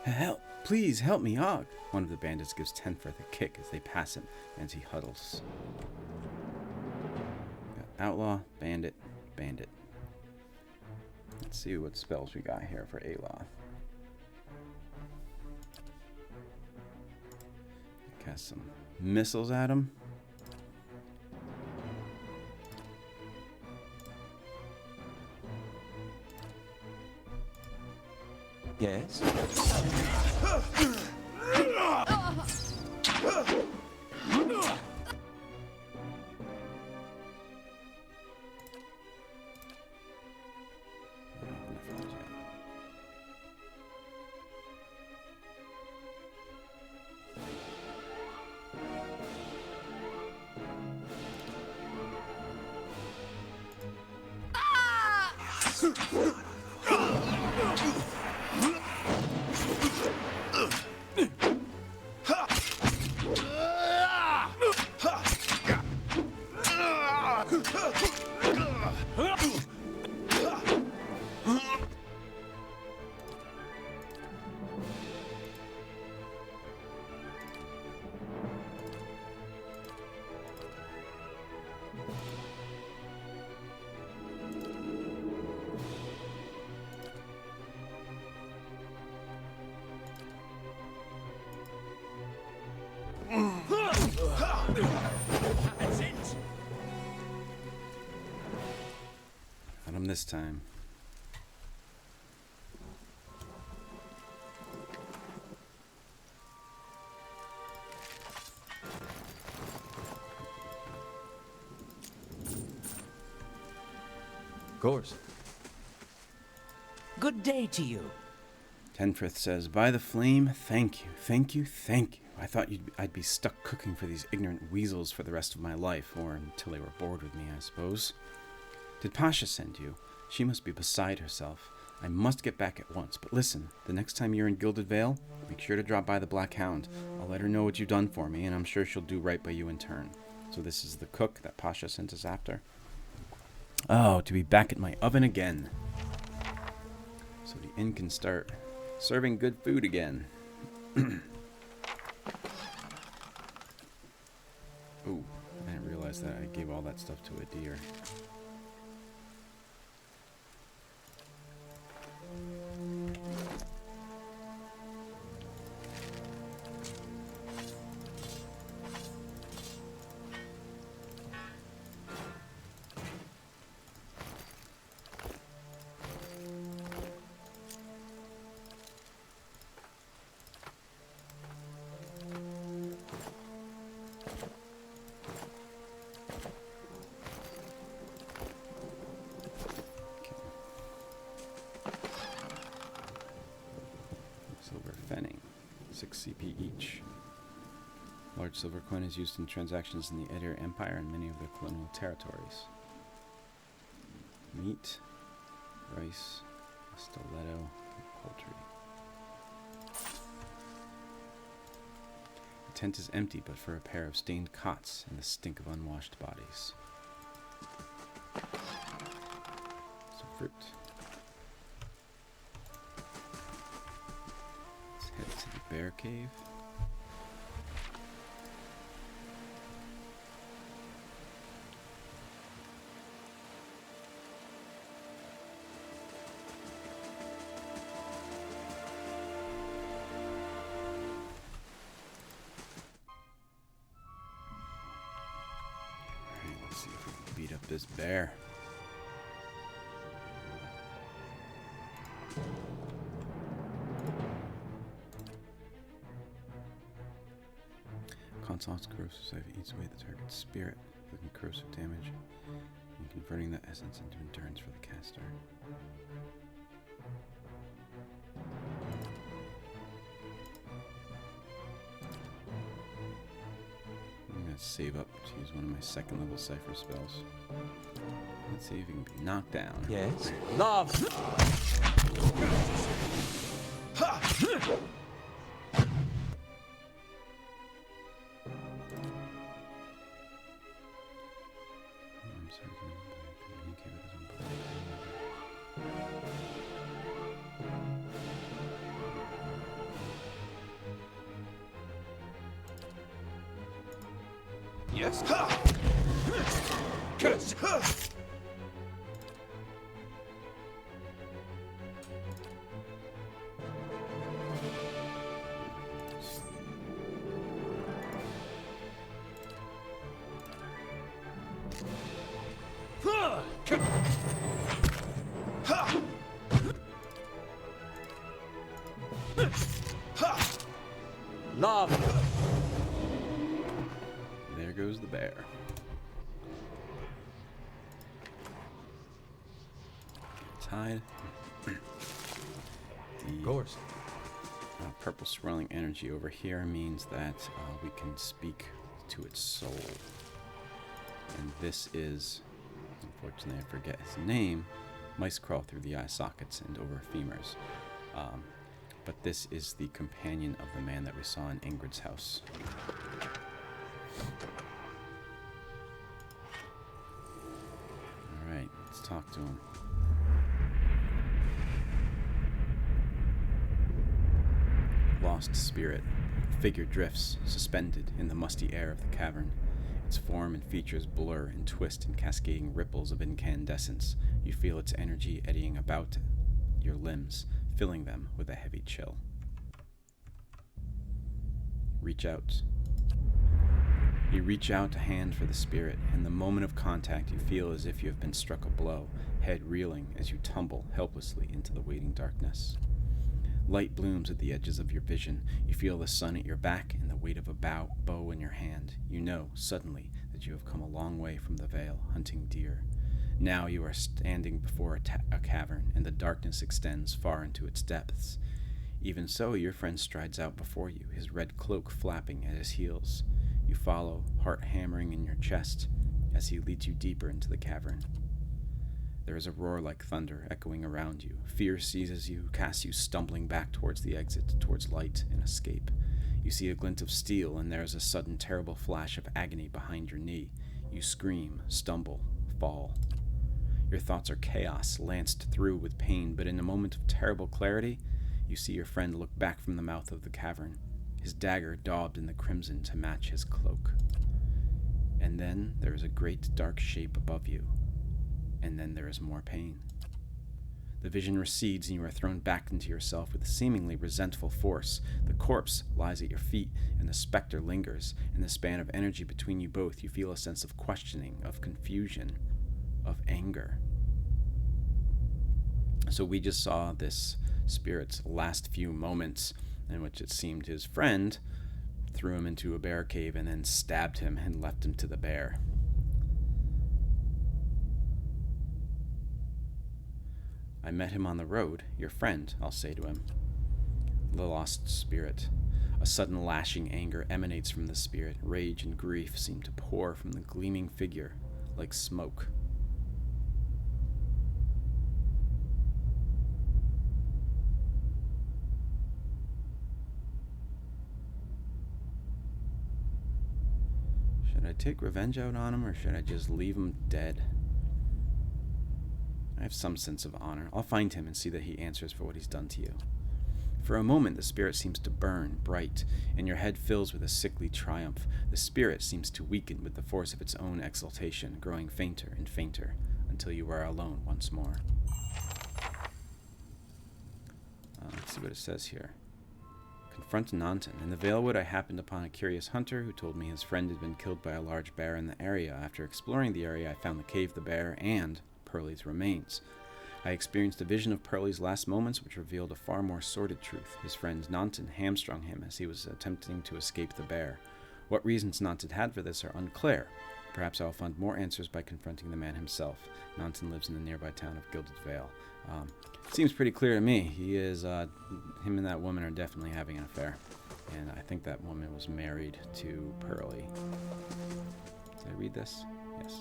Help! Please help me, Og! One of the bandits gives Tenforth a kick as they pass him, and he huddles. Got outlaw, bandit, bandit. Let's see what spells we got here for Aloth. Cast some missiles at him. Yes? That's it. Got him this time. Of course. Good day to you. Tenforth says, "By the flame, thank you, thank you, thank you. I thought I'd be stuck cooking for these ignorant weasels for the rest of my life, or until they were bored with me, I suppose. Did Pasha send you? She must be beside herself. I must get back at once. But listen, the next time you're in Gilded Vale, make sure to drop by the Black Hound. I'll let her know what you've done for me, and I'm sure she'll do right by you in turn." So this is the cook that Pasha sent us after. Oh, to be back at my oven again. So the inn can start serving good food again. Ooh, I didn't realize that I gave all that stuff to a deer. Silver Fenning, 6 CP each. Large silver coin is used in transactions in the Edir Empire and many of their colonial territories. Meat, rice, a stiletto, and poultry. The tent is empty but for a pair of stained cots and the stink of unwashed bodies. Some fruit. Head to the bear cave. Alright, let's see if we can beat up this bear. Consol's corrosive scythe eats away the target's spirit, inflicting corrosive damage, and converting that essence into endurance for the caster. I'm gonna save up to use one of my second level cipher spells. Let's see if he can be knocked down. Yes? Love! Yes. Curse. Love. There goes the bear. Tied. Of course. Purple swirling energy over here means that we can speak to its soul. And this is, unfortunately I forget his name, mice crawl through the eye sockets and over femurs. But this is the companion of the man that we saw in Ingrid's house. Alright, let's talk to him. Lost spirit. Figure drifts, suspended in the musty air of the cavern. Its form and features blur and twist in cascading ripples of incandescence. You feel its energy eddying about your limbs, filling them with a heavy chill. Reach out. You reach out a hand for the spirit. In the moment of contact, you feel as if you have been struck a blow, head reeling as you tumble helplessly into the waiting darkness. Light blooms at the edges of your vision. You feel the sun at your back and the weight of a bow in your hand. You know, suddenly, that you have come a long way from the Vale, hunting deer. Now you are standing before a cavern, and the darkness extends far into its depths. Even so, your friend strides out before you, his red cloak flapping at his heels. You follow, heart hammering in your chest, as he leads you deeper into the cavern. There is a roar like thunder echoing around you. Fear seizes you, casts you stumbling back towards the exit, towards light and escape. You see a glint of steel, and there is a sudden terrible flash of agony behind your knee. You scream, stumble, fall. Your thoughts are chaos, lanced through with pain, but in a moment of terrible clarity, you see your friend look back from the mouth of the cavern, his dagger daubed in the crimson to match his cloak. And then there is a great dark shape above you, and then there is more pain. The vision recedes, and you are thrown back into yourself with a seemingly resentful force. The corpse lies at your feet, and the specter lingers. In the span of energy between you both, you feel a sense of questioning, of confusion, of anger. So we just saw this spirit's last few moments in which it seemed his friend threw him into a bear cave and then stabbed him and left him to the bear. I met him on the road, your friend, I'll say to him. The lost spirit. A sudden lashing anger emanates from the spirit. Rage and grief seem to pour from the gleaming figure like smoke. Should I take revenge out on him, or should I just leave him dead? I have some sense of honor. I'll find him and see that he answers for what he's done to you. For a moment, the spirit seems to burn bright, and your head fills with a sickly triumph. The spirit seems to weaken with the force of its own exultation, growing fainter and fainter, until you are alone once more. Let's see what it says here. Confront Nanton. In the Valewood, I happened upon a curious hunter who told me his friend had been killed by a large bear in the area. After exploring the area, I found the cave of the bear and Pearlie's remains. I experienced a vision of Pearlie's last moments, which revealed a far more sordid truth. His friend Nanton hamstrung him as he was attempting to escape the bear. What reasons Nanton had for this are unclear. Perhaps I will find more answers by confronting the man himself. Nanton lives in the nearby town of Gilded Vale. Seems pretty clear to me. He is, him and that woman are definitely having an affair. And I think that woman was married to Pearlie. Did I read this? Yes.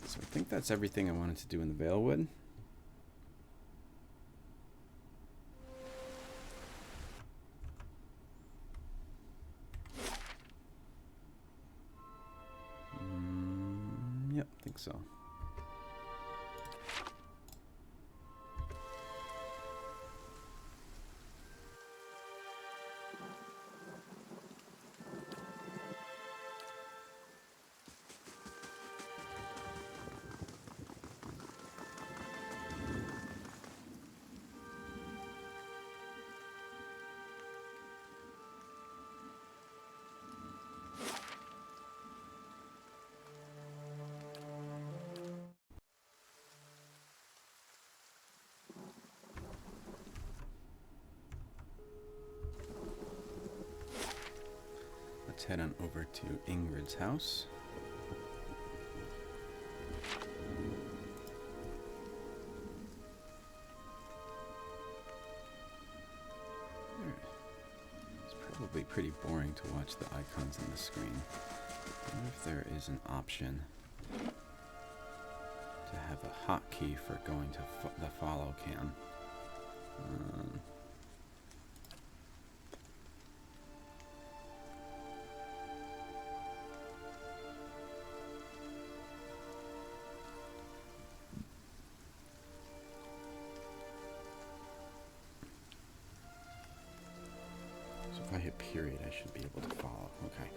So I think that's everything I wanted to do in the Valewood. Yep, I think so. head on over to Ingrid's house. It's probably pretty boring to watch the icons on the screen. I wonder if there is an option to have a hotkey for going to the follow cam. So if I hit period, I should be able to follow. Okay.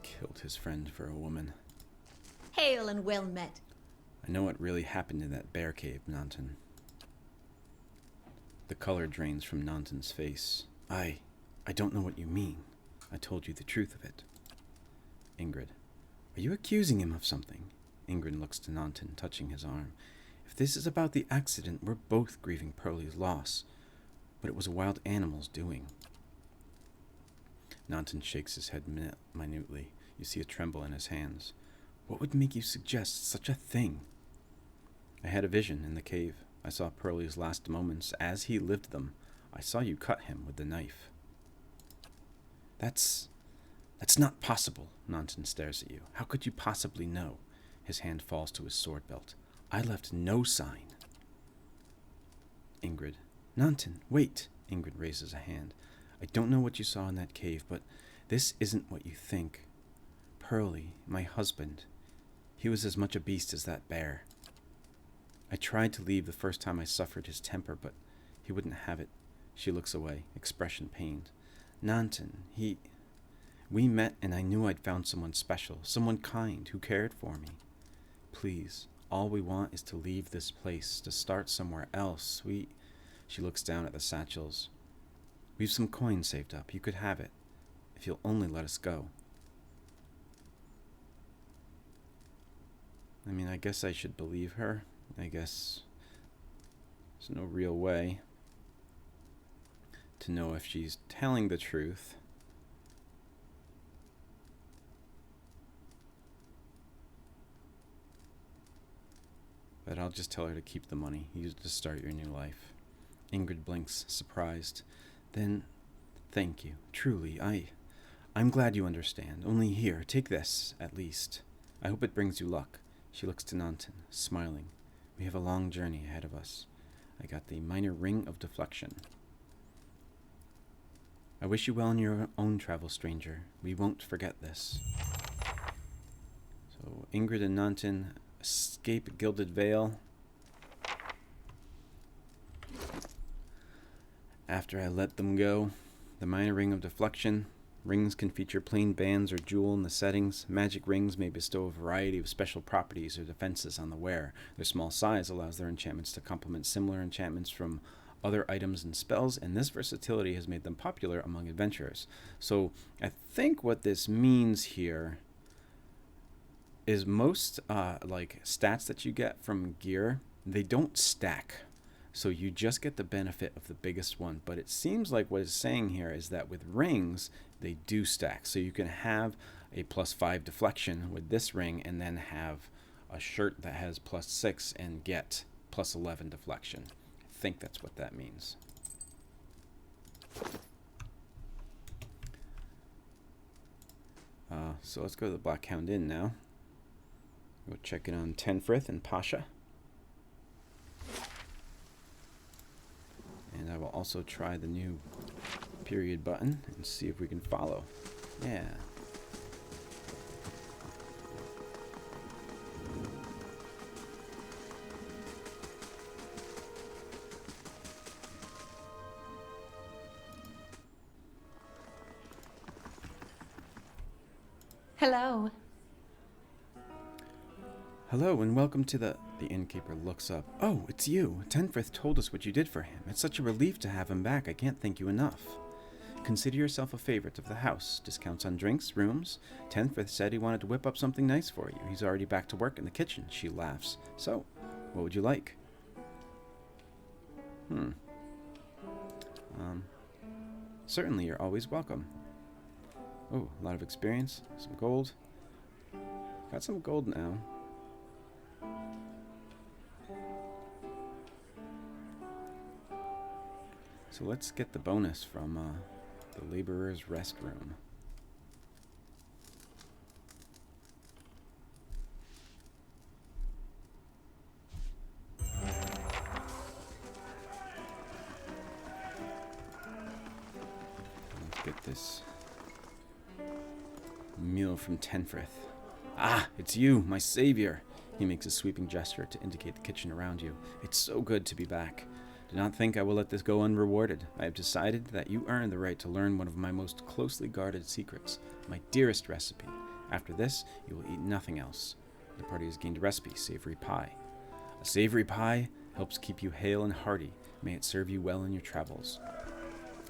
Killed his friend for a woman. Hail and well met. I know what really happened in that bear cave, Nanton. The color drains from Nanton's face. I don't know what you mean. I told you the truth of it. Ingrid. Are you accusing him of something? Ingrid looks to Nanton, touching his arm. If this is about the accident, we're both grieving Pearlie's loss. But it was a wild animal's doing. Nanton shakes his head minutely. You see a tremble in his hands. What would make you suggest such a thing? I had a vision in the cave. I saw Pearlie's last moments as he lived them. I saw you cut him with the knife. That's not possible, Nanton stares at you. How could you possibly know? His hand falls to his sword belt. I left no sign. Ingrid. Nanton, wait. Ingrid raises a hand. I don't know what you saw in that cave, but this isn't what you think. Pearlie, my husband, he was as much a beast as that bear. I tried to leave the first time I suffered his temper, but he wouldn't have it. She looks away, expression pained. Nanton, we met and I knew I'd found someone special, someone kind, who cared for me. Please, all we want is to leave this place, to start somewhere else. She looks down at the satchels. We've some coins saved up. You could have it, if you'll only let us go. I mean, I guess I should believe her. I guess there's no real way to know if she's telling the truth. But I'll just tell her to keep the money. Use it to start your new life. Ingrid blinks, surprised. Then, thank you. Truly, I'm glad you understand. Only here, take this, at least. I hope it brings you luck. She looks to Nanton, smiling. We have a long journey ahead of us. I got the minor ring of deflection. I wish you well in your own travel, stranger. We won't forget this. So, Ingrid and Nanton escape Gilded Vale. After I let them go, the minor ring of deflection. Rings can feature plain bands or jewel in the settings. Magic rings may bestow a variety of special properties or defenses on the wearer. Their small size allows their enchantments to complement similar enchantments from other items and spells, and this versatility has made them popular among adventurers. So I think what this means here is most stats that you get from gear, they don't stack. So you just get the benefit of the biggest one. But it seems like what it's saying here is that with rings, they do stack. So you can have a +5 deflection with this ring and then have a shirt that has +6 and get +11 deflection. I think that's what that means. So let's go to the Blackhound Inn now. Go check in on Tenfrith and Pasha. And I will also try the new period button and see if we can follow. Yeah. Hello. Hello and welcome to the innkeeper looks up. Oh, it's you. Tenfrith told us what you did for him. It's such a relief to have him back. I can't thank you enough. Consider yourself a favorite of the house. Discounts on drinks, rooms. Tenfrith said he wanted to whip up something nice for you. He's already back to work in the kitchen. She laughs. So, what would you like? Certainly, you're always welcome. Oh, a lot of experience. Some gold. Got some gold now. So let's get the bonus from the laborer's rest room. Let's get this meal from Tenfrith. Ah, it's you, my savior. He makes a sweeping gesture to indicate the kitchen around you. It's so good to be back. Do not think I will let this go unrewarded. I have decided that you earn the right to learn one of my most closely guarded secrets, my dearest recipe. After this, you will eat nothing else. The party has gained a recipe, savory pie. A savory pie helps keep you hale and hearty. May it serve you well in your travels.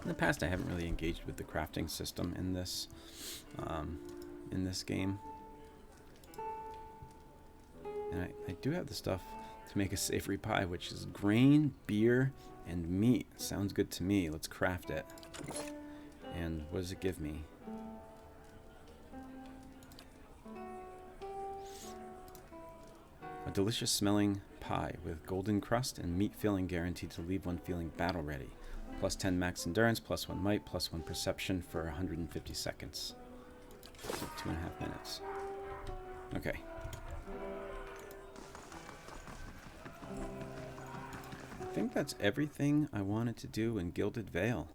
In the past, I haven't really engaged with the crafting system in this game. And I do have the stuff to make a savory pie, which is grain, beer, and meat. Sounds good to me. Let's craft it. And what does it give me? A delicious smelling pie with golden crust and meat filling guaranteed to leave one feeling battle ready. Plus 10 max endurance, plus 1 might, plus 1 perception for 150 seconds. So 2.5 minutes. Okay. I think that's everything I wanted to do in Gilded Vale.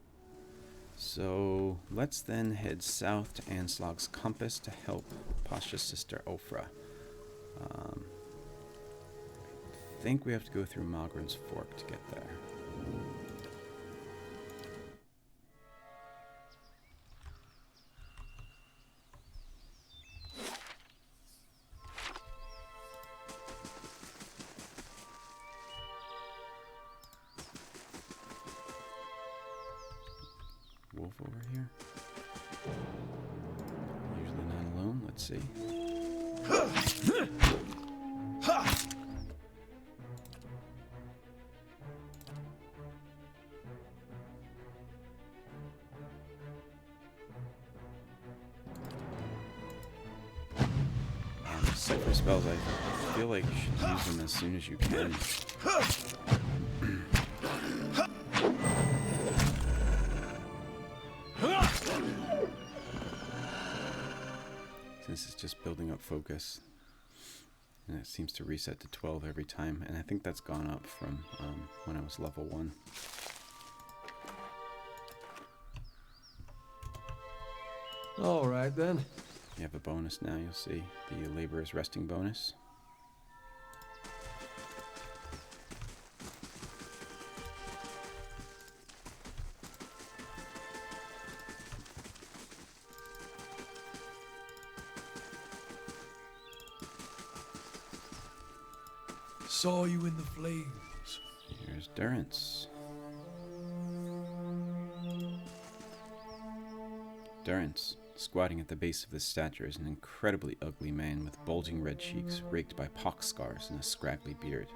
So let's then head south to Anslog's Compass to help Pasha's sister Ophrah. I think we have to go through Magran's Fork to get there. Wolf over here. Usually not alone. Let's see. Cipher spells, I feel like you should use them as soon as you can. This is just building up focus, and it seems to reset to 12 every time, and I think that's gone up from when I was level 1. All right, then. You have a bonus now, you'll see. The laborer's resting bonus. Saw you in the flames. Here's Durrance. Durrance, squatting at the base of this statue, is an incredibly ugly man with bulging red cheeks, raked by pox scars and a scraggly beard.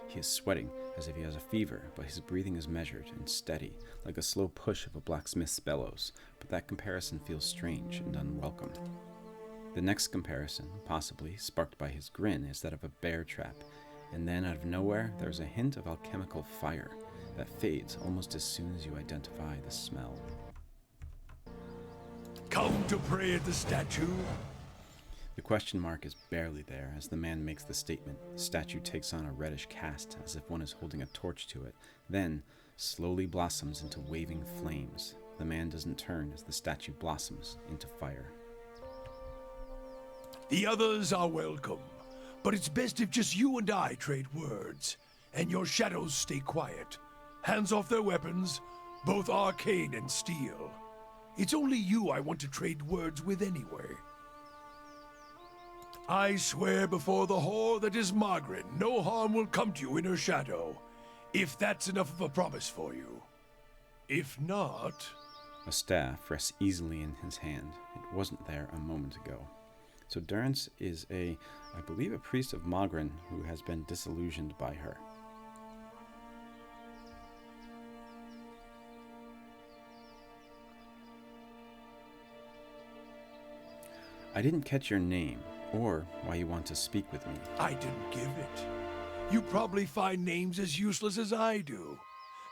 He is sweating as if he has a fever, but his breathing is measured and steady, like a slow push of a blacksmith's bellows, but that comparison feels strange and unwelcome. The next comparison, possibly sparked by his grin, is that of a bear trap, and then out of nowhere there is a hint of alchemical fire that fades almost as soon as you identify the smell. Come to pray at the statue? The question mark is barely there as the man makes the statement. The statue takes on a reddish cast as if one is holding a torch to it, then slowly blossoms into waving flames. The man doesn't turn as the statue blossoms into fire. The others are welcome, but it's best if just you and I trade words, and your shadows stay quiet. Hands off their weapons, both arcane and steel. It's only you I want to trade words with anyway. I swear before the whore that is Magran, no harm will come to you in her shadow, if that's enough of a promise for you. If not... A staff rests easily in his hand. It wasn't there a moment ago. So Durrance is I believe, a priest of Magran who has been disillusioned by her. I didn't catch your name, or why you want to speak with me. I didn't give it. You probably find names as useless as I do.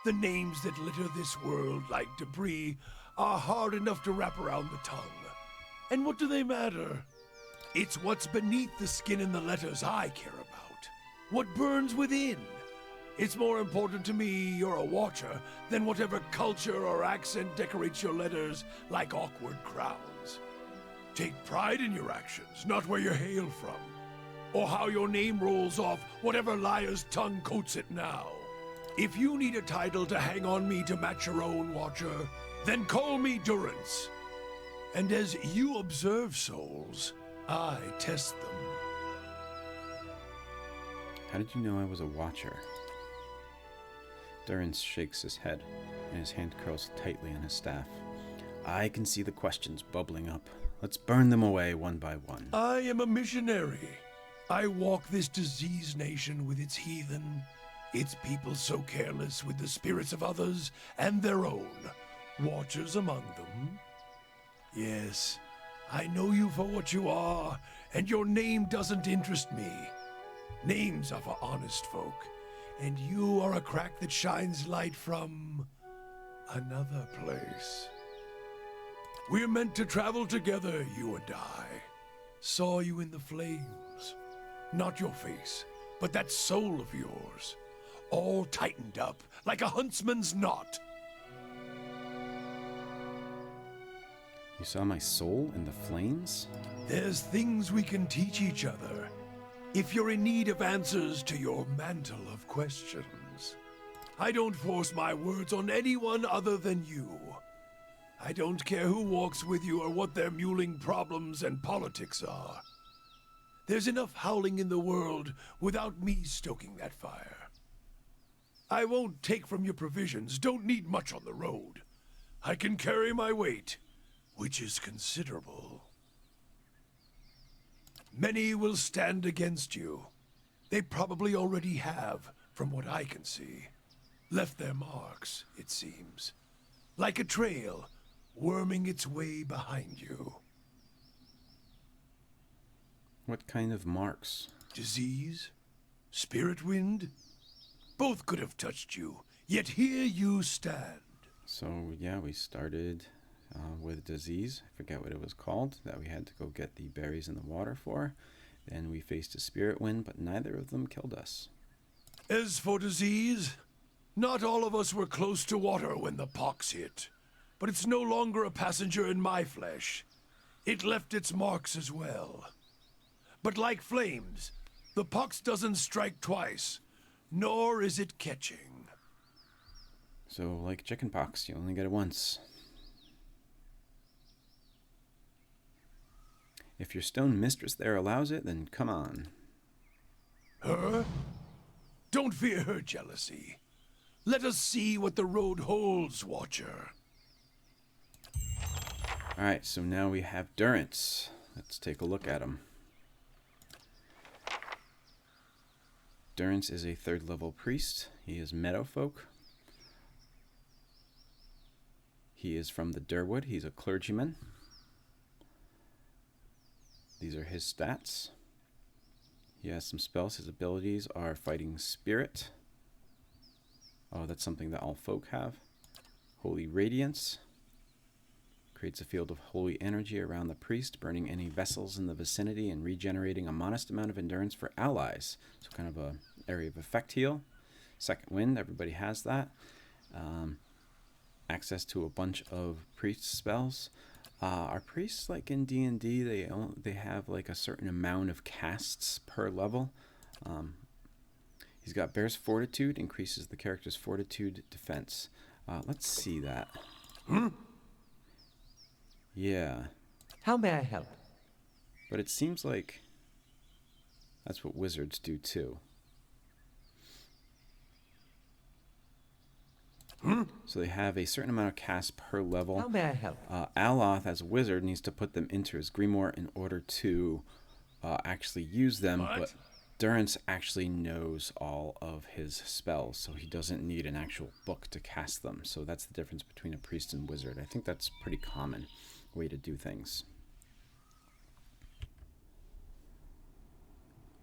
The names that litter this world like debris are hard enough to wrap around the tongue. And what do they matter? It's what's beneath the skin and the letters I care about. What burns within. It's more important to me you're a watcher than whatever culture or accent decorates your letters like awkward crowns. Take pride in your actions, not where you hail from, or how your name rolls off whatever liar's tongue coats it now. If you need a title to hang on me to match your own, Watcher, then call me Durance. And as you observe souls, I test them. How did you know I was a watcher? Durance shakes his head, and his hand curls tightly on his staff. I can see the questions bubbling up. Let's burn them away one by one. I am a missionary. I walk this diseased nation with its heathen, its people so careless with the spirits of others and their own, watchers among them. Yes, I know you for what you are, and your name doesn't interest me. Names are for honest folk, and you are a crack that shines light from another place. We're meant to travel together, you and I. Saw you in the flames. Not your face, but that soul of yours. All tightened up, like a huntsman's knot. You saw my soul in the flames? There's things we can teach each other. If you're in need of answers to your mantle of questions. I don't force my words on anyone other than you. I don't care who walks with you or what their mewling problems and politics are. There's enough howling in the world without me stoking that fire. I won't take from your provisions, don't need much on the road. I can carry my weight, which is considerable. Many will stand against you. They probably already have, from what I can see. Left their marks, it seems. Like a trail, worming its way behind you. What kind of marks? Disease? Spirit wind? Both could have touched you, yet here you stand. So, yeah, we started with disease. I forget what it was called, that we had to go get the berries in the water for. Then we faced a spirit wind, but neither of them killed us. As for disease, not all of us were close to water when the pox hit. But it's no longer a passenger in my flesh. It left its marks as well. But like flames, the pox doesn't strike twice, nor is it catching. So, like chickenpox, you only get it once. If your stone mistress there allows it, then come on. Her? Don't fear her jealousy. Let us see what the road holds, Watcher. Alright, so now we have Durance. Let's take a look at him. Durance is a 3rd level priest. He is meadowfolk. He is from the Durwood. He's a clergyman. These are his stats. He has some spells. His abilities are Fighting Spirit. Oh, that's something that all folk have. Holy Radiance. Creates a field of holy energy around the priest, burning any vessels in the vicinity and regenerating a modest amount of endurance for allies. So kind of a area of effect heal. Second Wind, everybody has that. Access to a bunch of priest spells. Are priests like in D&D? They have like a certain amount of casts per level. He's got Bear's Fortitude, increases the character's fortitude defense. Let's see that. Yeah. How may I help? But it seems like that's what wizards do too. So they have a certain amount of casts per level. How may I help? Aloth, as a wizard, needs to put them into his grimoire in order to actually use them. What? But Durance actually knows all of his spells, so he doesn't need an actual book to cast them. So that's the difference between a priest and wizard. I think that's a pretty common way to do things.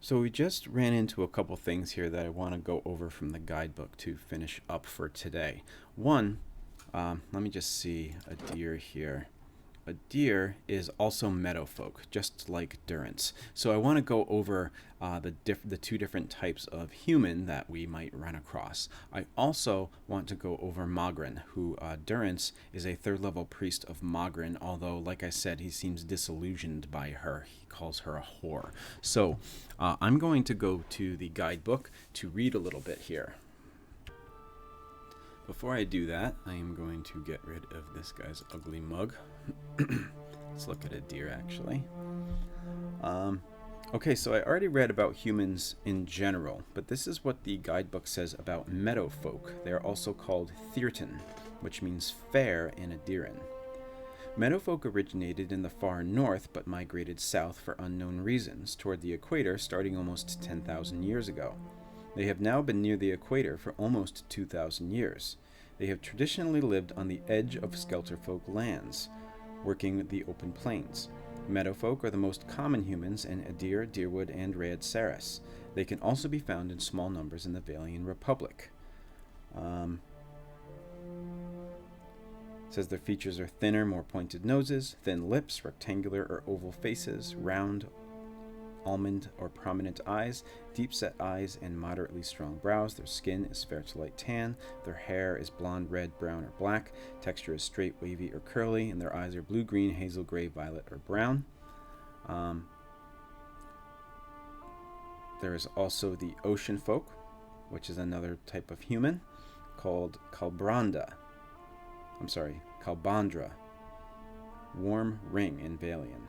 So we just ran into a couple things here that I want to go over from the guidebook to finish up for today. One, let me just see a deer here. A deer is also meadowfolk, just like Durance. So I want to go over the two different types of human that we might run across. I also want to go over Magran, who Durance is a third level priest of Magran, although, like I said, he seems disillusioned by her. He calls her a whore. So I'm going to go to the guidebook to read a little bit here. Before I do that, I am going to get rid of this guy's ugly mug. Let's look at a deer, actually. Okay, so I already read about humans in general, but this is what the guidebook says about meadowfolk. They are also called Thyrton, which means fair in Adiran. Meadowfolk originated in the far north, but migrated south for unknown reasons, toward the equator starting almost 10,000 years ago. They have now been near the equator for almost 2,000 years. They have traditionally lived on the edge of Skelterfolk lands, working the open plains. Meadowfolk are the most common humans in Adir, Deerwood, and Raed Saris. They can also be found in small numbers in the Valian Republic. It says their features are thinner, more pointed noses, thin lips, rectangular or oval faces, round, almond or prominent eyes, deep-set eyes, and moderately strong brows. Their skin is fair to light tan. Their hair is blonde, red, brown, or black. Texture is straight, wavy, or curly, and their eyes are blue, green, hazel, gray, violet, or brown. There is also the ocean folk, which is another type of human, called Kalbranda. Kalbandra. Warm ring in Valian.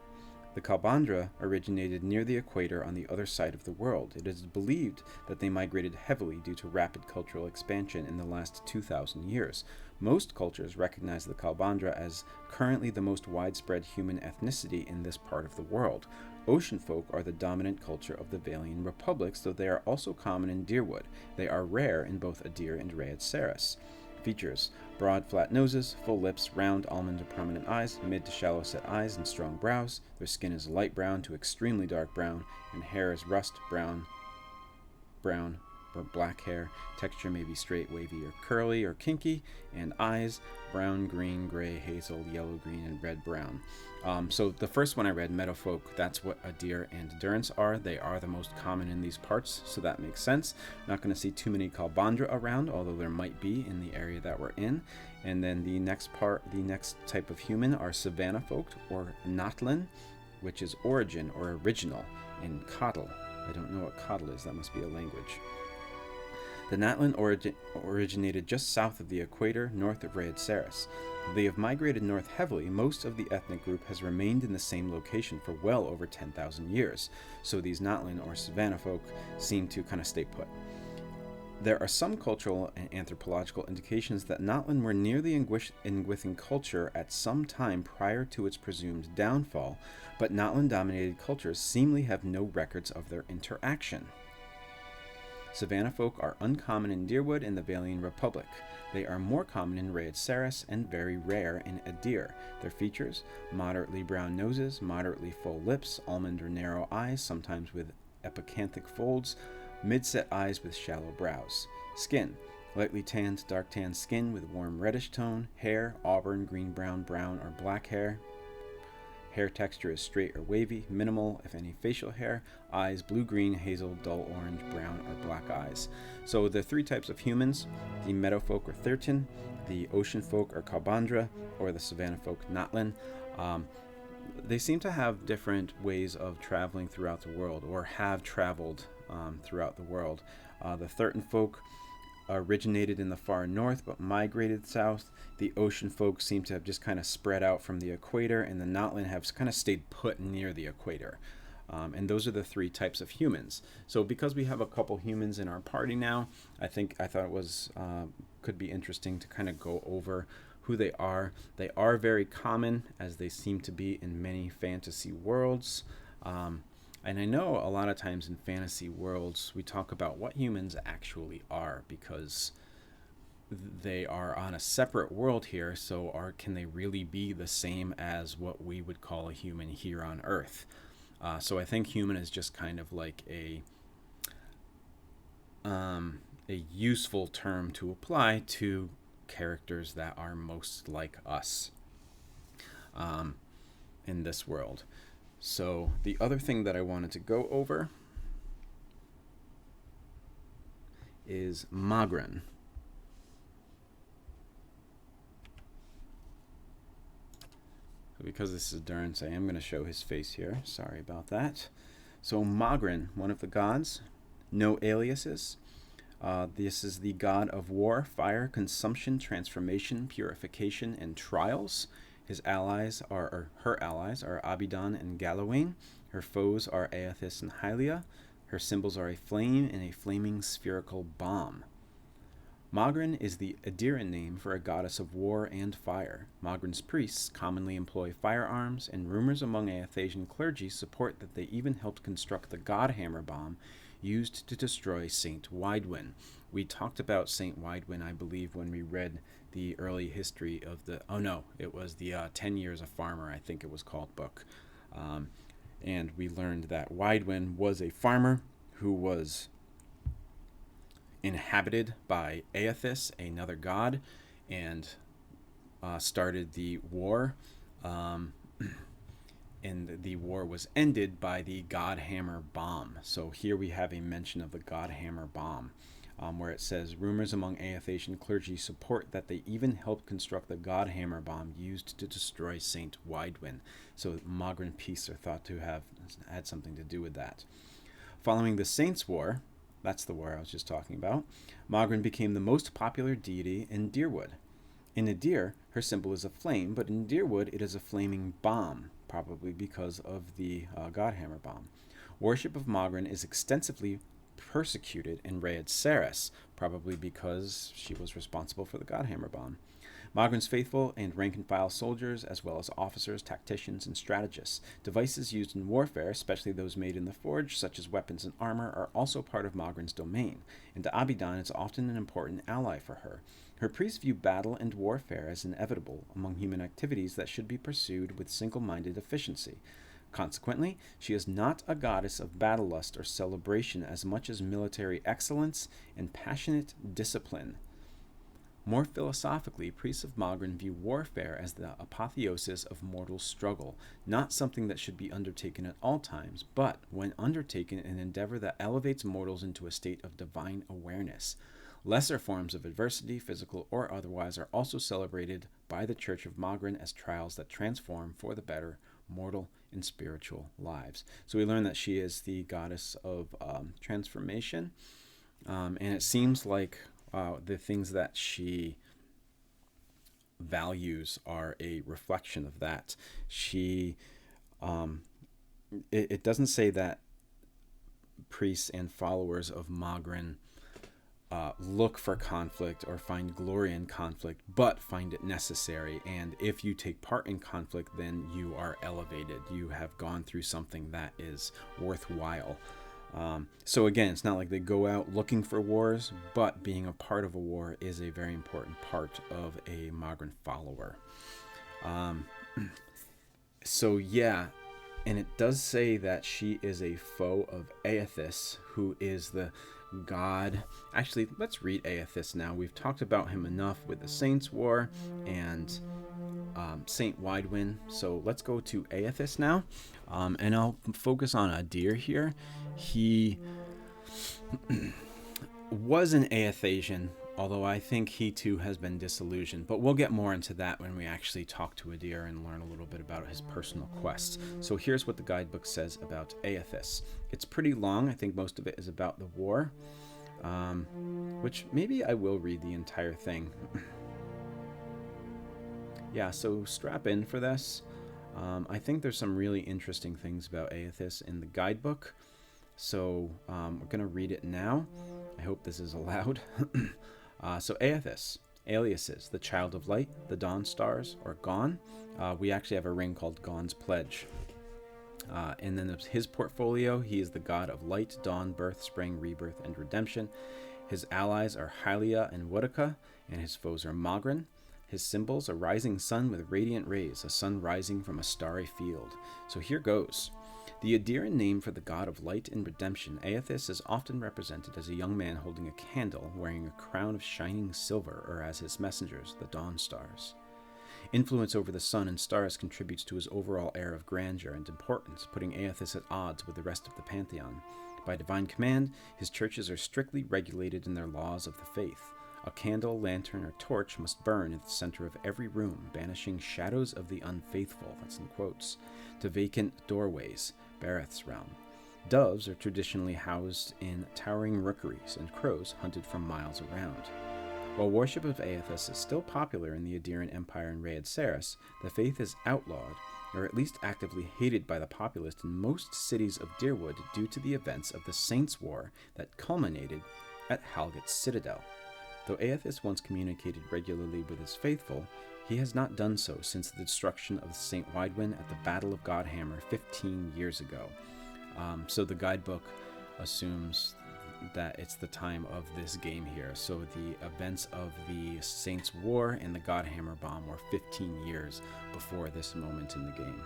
The Kalbandra originated near the equator on the other side of the world. It is believed that they migrated heavily due to rapid cultural expansion in the last 2,000 years. Most cultures recognize the Kalbandra as currently the most widespread human ethnicity in this part of the world. Ocean folk are the dominant culture of the Valian republics, though they are also common in Deerwood. They are rare in both Adir and Raed Saris. Features: broad, flat noses, full lips, round, almond or prominent eyes, mid to shallow set eyes, and strong brows. Their skin is light brown to extremely dark brown, and hair is rust brown, or black hair. Texture may be straight, wavy, or curly, or kinky, and eyes brown, green, gray, hazel, yellow, green, and red brown. So the first one I read, meadowfolk, that's what Adir and Durance are. They are the most common in these parts, so that makes sense. Not going to see too many Kalbandra around, although there might be in the area that we're in. And then the next type of human are savannah folk, or Natlin, which is origin or original in Coddle. I don't know what Coddle is, that must be a language. The Natlin originated just south of the equator, north of Raed Saris. They have migrated north heavily. Most of the ethnic group has remained in the same location for well over 10,000 years, so these Natlin or savannah folk seem to kind of stay put. There are some cultural and anthropological indications that Natlin were near the Ingwithan culture at some time prior to its presumed downfall, but Natlin-dominated cultures seemingly have no records of their interaction. Savannah folk are uncommon in Deerwood and the Valian Republic. They are more common in Raed Saris and very rare in Adir. Their features: moderately brown noses, moderately full lips, almond or narrow eyes, sometimes with epicanthic folds, mid-set eyes with shallow brows. Skin: lightly tanned, dark tan skin with warm reddish tone. Hair: auburn, green-brown, brown, or black hair. Hair texture is straight or wavy, minimal, if any, facial hair. Eyes: blue-green, hazel, dull orange, brown, or black eyes. So the three types of humans: the meadowfolk or Thyrton, the ocean folk or Kalbandra, or the savannah folk Natlin. They seem to have different ways of traveling throughout the world, or have traveled throughout the world. The Thyrton folk originated in the far north but migrated south. The ocean folk seem to have just kind of spread out from the equator, and the Natlin have kind of stayed put near the equator. And those are the three types of humans. So because we have a couple humans in our party now, I thought it was could be interesting to kind of go over who they are. They are very common, as they seem to be in many fantasy worlds. And I know a lot of times in fantasy worlds, we talk about what humans actually are, because they are on a separate world here, so can they really be the same as what we would call a human here on Earth? So I think human is just kind of like a useful term to apply to characters that are most like us in this world. So the other thing that I wanted to go over is Magran. So because this is Durance, I am going to show his face here. Sorry about that. So Magran, one of the gods, no aliases. This is the god of war, fire, consumption, transformation, purification, and trials. His allies are, her allies are Abidan and Galawain. Her foes are Aethys and Hylia. Her symbols are a flame and a flaming spherical bomb. Magran is the Adiran name for a goddess of war and fire. Magran's priests commonly employ firearms, and rumors among Aethasian clergy support that they even helped construct the Godhammer bomb used to destroy Saint Widwin. We talked about Saint Widwin, I believe, when we read the early history of the... Oh no, it was the 10 Years a Farmer, I think it was called, book. And we learned that Widwin was a farmer who was inhabited by Aethys, another god, and started the war. And the war was ended by the Godhammer bomb. So here we have a mention of the Godhammer bomb, where it says, rumors among Aethasian clergy support that they even helped construct the Godhammer bomb used to destroy Saint Widwin. So Magran priests are thought to have had something to do with that. Following the Saints' War, that's the war I was just talking about, Magran became the most popular deity in Deerwood. In Adir, her symbol is a flame, but in Deerwood it is a flaming bomb, probably because of the Godhammer bomb. Worship of Magran is extensively persecuted in Rhaed Saris, probably because she was responsible for the Godhammer bomb. Magran's faithful and rank-and-file soldiers, as well as officers, tacticians, and strategists. Devices used in warfare, especially those made in the forge, such as weapons and armor, are also part of Magran's domain, and to Abidan is often an important ally for her. Her priests view battle and warfare as inevitable among human activities that should be pursued with single-minded efficiency. Consequently, she is not a goddess of battle lust or celebration as much as military excellence and passionate discipline. More philosophically, priests of Magran view warfare as the apotheosis of mortal struggle, not something that should be undertaken at all times, but, when undertaken, an endeavor that elevates mortals into a state of divine awareness. Lesser forms of adversity, physical or otherwise, are also celebrated by the Church of Magran as trials that transform for the better mortal and spiritual lives. So we learn that she is the goddess of transformation, and it seems like the things that she values are a reflection of that. She, it doesn't say that priests and followers of Magran look for conflict or find glory in conflict, but find it necessary. And if you take part in conflict, then you are elevated. You have gone through something that is worthwhile. So again, it's not like they go out looking for wars, but being a part of a war is a very important part of a Magran follower. So yeah, and it does say that she is a foe of Aethys, who is the god. Actually, let's read Aethys now. We've talked about him enough with the Saints' War and Saint Widwin. So let's go to Aethys now, and I'll focus on Adir here. He was an Aethasian, although I think he too has been disillusioned. But we'll get more into that when we actually talk to Adir and learn a little bit about his personal quests. So here's what the guidebook says about Aethys. It's pretty long. I think most of it is about the war, which maybe I will read the entire thing. Yeah, so strap in for this. I think there's some really interesting things about Aethys in the guidebook. So we're going to read it now. I hope this is allowed. So Aethys, aliases, the child of light, the dawn stars, or Gon. We actually have a ring called Gon's Pledge. And then his portfolio, he is the god of light, dawn, birth, spring, rebirth, and redemption. His allies are Hylia and Woodica, and his foes are Magran. His symbols, a rising sun with radiant rays, a sun rising from a starry field. So here goes. The Adiran name for the god of light and redemption, Aethys, is often represented as a young man holding a candle, wearing a crown of shining silver, or as his messengers, the dawn stars. Influence over the sun and stars contributes to his overall air of grandeur and importance, putting Aethys at odds with the rest of the pantheon. By divine command, his churches are strictly regulated in their laws of the faith. A candle, lantern, or torch must burn at the center of every room, banishing shadows of the unfaithful, that's in quotes, to vacant doorways, Bareth's realm. Doves are traditionally housed in towering rookeries, and crows hunted from miles around. While worship of Aethys is still popular in the Adiran Empire and Rhaed Saris, the faith is outlawed, or at least actively hated by the populace in most cities of Deerwood due to the events of the Saints' War that culminated at Halget's Citadel. Though Aethys once communicated regularly with his faithful, he has not done so since the destruction of St. Widwin at the Battle of Godhammer 15 years ago. So the guidebook assumes that it's the time of this game here. So the events of the Saints' War and the Godhammer bomb were 15 years before this moment in the game.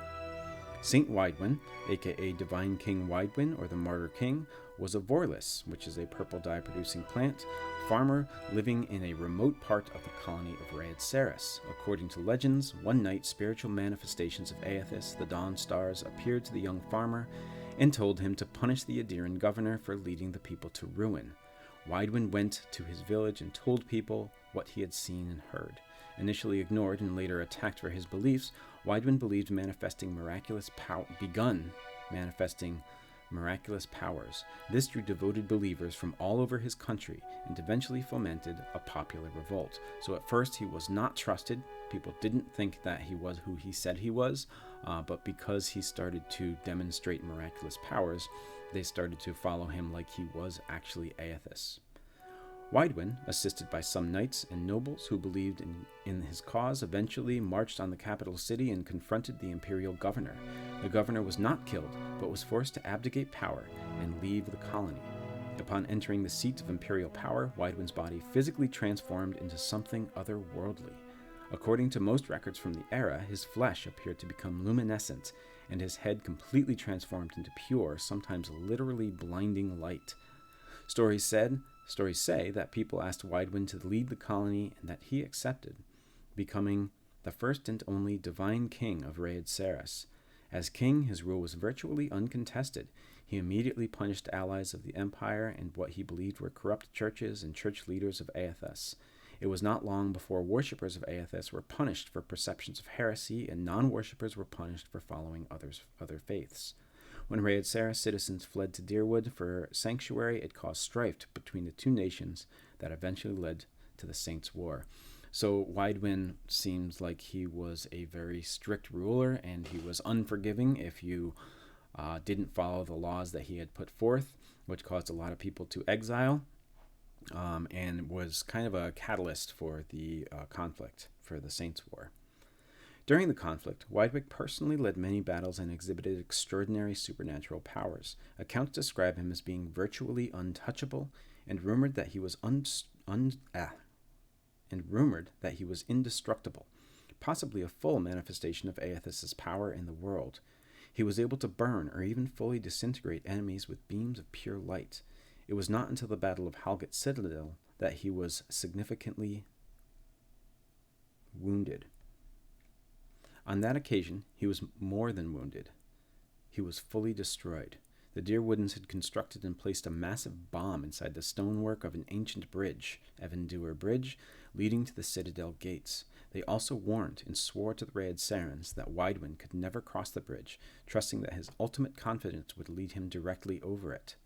St. Widwin, aka Divine King Widwin or the Martyr King, was a Vorlis, which is a purple dye-producing plant, farmer living in a remote part of the colony of Rhaed Saris. According to legends, one night spiritual manifestations of Aethys, the dawn stars, appeared to the young farmer and told him to punish the Adiran governor for leading the people to ruin. Widwin went to his village and told people what he had seen and heard. Initially ignored and later attacked for his beliefs, Widwin believed begun manifesting miraculous powers. This drew devoted believers from all over his country and eventually fomented a popular revolt. So at first he was not trusted. People didn't think that he was who he said he was, but because he started to demonstrate miraculous powers, they started to follow him like he was actually Aethys. Widwin, assisted by some knights and nobles who believed in his cause, eventually marched on the capital city and confronted the imperial governor. The governor was not killed, but was forced to abdicate power and leave the colony. Upon entering the seat of imperial power, Widwin's body physically transformed into something otherworldly. According to most records from the era, his flesh appeared to become luminescent, and his head completely transformed into pure, sometimes literally blinding light. Stories say that people asked Widwin to lead the colony and that he accepted, becoming the first and only divine king of Rhaed Saris. As king, his rule was virtually uncontested. He immediately punished allies of the empire and what he believed were corrupt churches and church leaders of Aethys. It was not long before worshippers of Aethys were punished for perceptions of heresy, and non-worshippers were punished for following other faiths. When Rhaed Saris citizens fled to Deerwood for sanctuary, it caused strife between the two nations that eventually led to the Saints' War. So Widwin seems like he was a very strict ruler, and he was unforgiving if you didn't follow the laws that he had put forth, which caused a lot of people to exile, and was kind of a catalyst for the conflict for the Saints' War. During the conflict, Widwick personally led many battles and exhibited extraordinary supernatural powers. Accounts describe him as being virtually untouchable, and rumored that he was indestructible, possibly a full manifestation of Aethys' power in the world. He was able to burn or even fully disintegrate enemies with beams of pure light. It was not until the Battle of Halget's Citadel that he was significantly wounded. On that occasion, he was more than wounded. He was fully destroyed. The Deerwoodens had constructed and placed a massive bomb inside the stonework of an ancient bridge, Evanduir Bridge, leading to the Citadel gates. They also warned and swore to the Rhaed Sarans that Widwin could never cross the bridge, trusting that his ultimate confidence would lead him directly over it.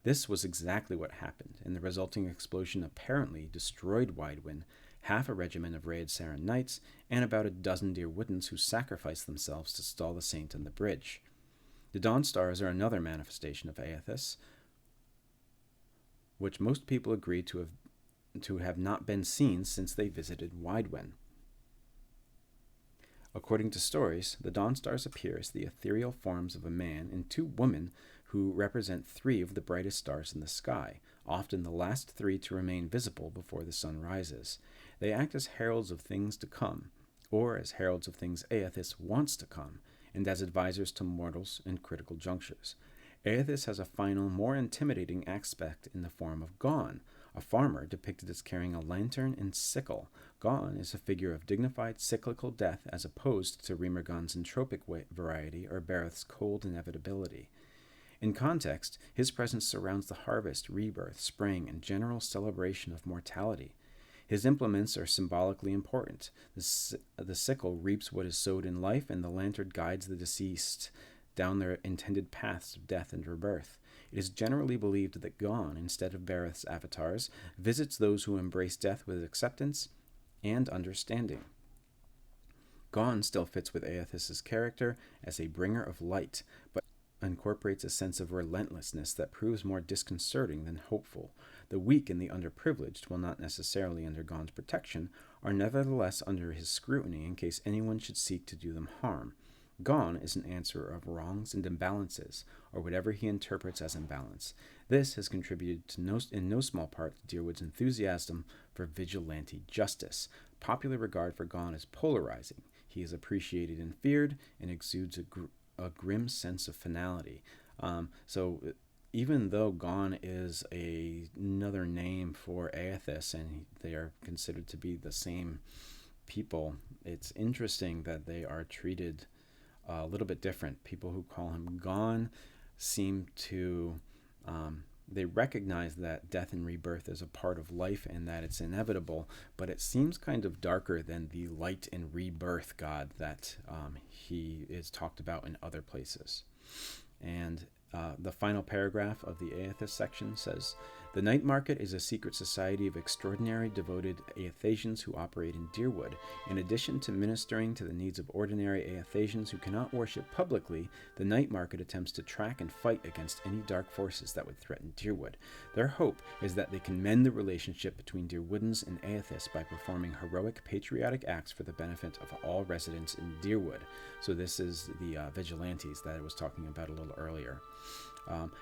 This was exactly what happened, and the resulting explosion apparently destroyed Widwin, half a regiment of Rhaed Saran knights, and about a dozen Deerwoodens who sacrificed themselves to stall the saint on the bridge. The Dawn Stars are another manifestation of Aethys, which most people agree to have not been seen since they visited Widwin. According to stories, the Dawn Stars appear as the ethereal forms of a man and two women who represent three of the brightest stars in the sky, often the last three to remain visible before the sun rises. They act as heralds of things to come, or as heralds of things Aethys wants to come, and as advisors to mortals in critical junctures. Aethys has a final, more intimidating aspect in the form of Gon, a farmer depicted as carrying a lantern and sickle. Gon is a figure of dignified cyclical death as opposed to Remergon's entropic variety or Bareth's cold inevitability. In context, his presence surrounds the harvest, rebirth, spring, and general celebration of mortality. His implements are symbolically important. The sickle reaps what is sowed in life, and the lantern guides the deceased down their intended paths of death and rebirth. It is generally believed that Gon, instead of Bareth's avatars, visits those who embrace death with acceptance and understanding. Gon still fits with Aethys' character as a bringer of light, but incorporates a sense of relentlessness that proves more disconcerting than hopeful. The weak and the underprivileged, while not necessarily under Gon's protection, are nevertheless under his scrutiny in case anyone should seek to do them harm. Gon is an answerer of wrongs and imbalances, or whatever he interprets as imbalance. This has contributed to in no small part to Dyrwood's enthusiasm for vigilante justice. Popular regard for Gon is polarizing. He is appreciated and feared, and exudes a grim sense of finality. So even though Gon is another name for Aethys, and they are considered to be the same people, it's interesting that they are treated a little bit different. People who call him Gon seem to they recognize that death and rebirth is a part of life and that it's inevitable, but it seems kind of darker than the light and rebirth god that he is talked about in other places. And the final paragraph of the Aethys section says, "The Night Market is a secret society of extraordinary devoted Aethasians who operate in Dyrwood. In addition to ministering to the needs of ordinary Aethasians who cannot worship publicly, the Night Market attempts to track and fight against any dark forces that would threaten Dyrwood. Their hope is that they can mend the relationship between Dyrwoodans and Aethys by performing heroic patriotic acts for the benefit of all residents in Dyrwood." So this is the vigilantes that I was talking about a little earlier.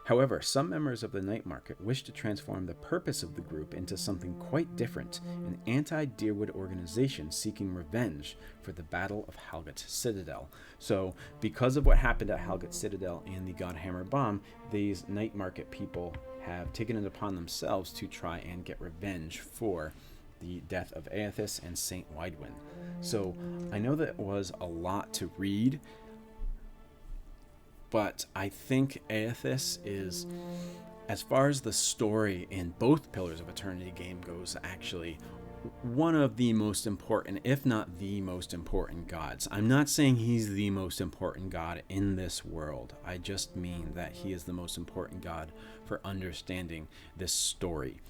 However, some members of the Night Market wish to transform the purpose of the group into something quite different, an anti-Dyrwood organization seeking revenge for the Battle of Halgut Citadel. So, because of what happened at Halgut Citadel and the Godhammer bomb, these Night Market people have taken it upon themselves to try and get revenge for the death of Aethys and Saint Widwin. So, I know that was a lot to read, but I think Aethys is, as far as the story in both Pillars of Eternity game goes, actually one of the most important, if not the most important gods. I'm not saying he's the most important god in this world. I just mean that he is the most important god for understanding this story.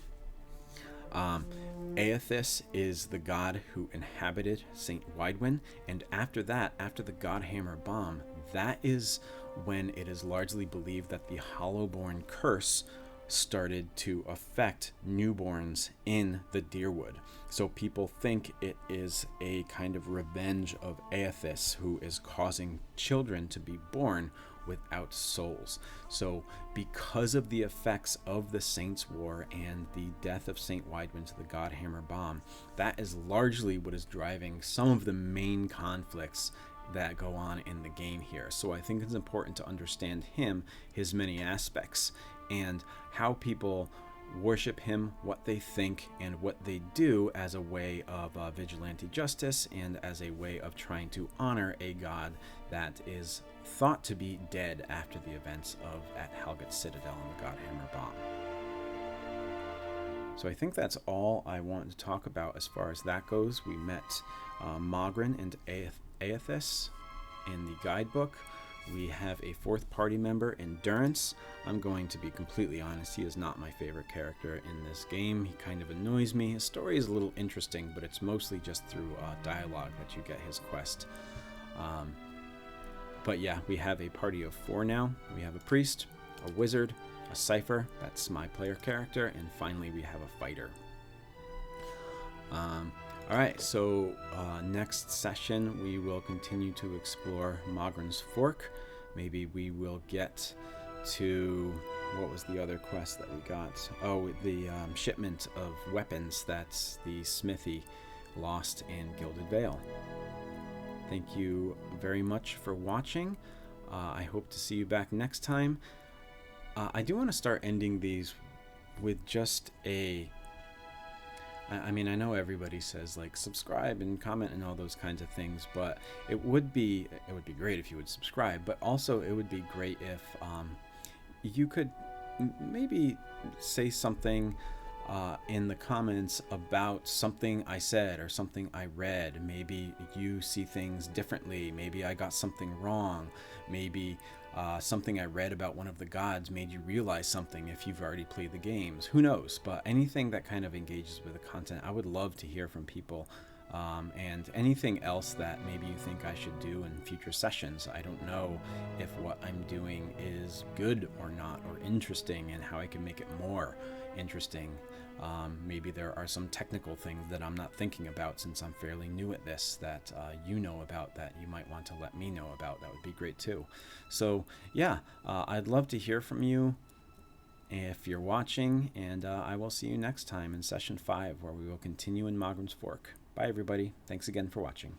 Aethys is the god who inhabited Saint Widwin, and after that, after the Godhammer bomb, that is when it is largely believed that the Hollowborn curse started to affect newborns in the Dyrwood. So people think it is a kind of revenge of Aethys, who is causing children to be born without souls. So because of the effects of the Saints' War and the death of Saint Widwin to the Godhammer bomb, that is largely what is driving some of the main conflicts that go on in the game here. So I think it's important to understand him, his many aspects, and how people worship him, what they think, and what they do as a way of vigilante justice and as a way of trying to honor a god that is thought to be dead after the events of at Halgut Citadel and the Godhammer bomb. So I think that's all I wanted to talk about as far as that goes. We met Magran and Aethys in the guidebook. We have a fourth party member, Endurance. I'm going to be completely honest, he is not my favorite character in this game. He kind of annoys me. His story is a little interesting, but it's mostly just through dialogue that you get his quest. But yeah, we have a party of 4 now. We have a priest, a wizard, a cipher, that's my player character, and finally we have a fighter. Alright, so next session we will continue to explore Magran's Fork. Maybe we will get to, what was the other quest that we got? Oh, the shipment of weapons that the smithy lost in Gilded Vale. Thank you very much for watching. I hope to see you back next time. I do want to start ending these with just a... I mean, I know everybody says like subscribe and comment and all those kinds of things, but it would be great if you would subscribe. But also, it would be great if you could maybe say something in the comments about something I said or something I read. Maybe you see things differently. Maybe I got something wrong. Maybe something I read about one of the gods made you realize something if you've already played the games. Who knows? But anything that kind of engages with the content, I would love to hear from people. And anything else that maybe you think I should do in future sessions. I don't know if what I'm doing is good or not, or interesting, and how I can make it more interesting. Maybe there are some technical things that I'm not thinking about since I'm fairly new at this that you know about that you might want to let me know about. That would be great too. So yeah, I'd love to hear from you if you're watching, and I will see you next time in session 5, where we will continue in Magran's Fork. Bye everybody. Thanks again for watching.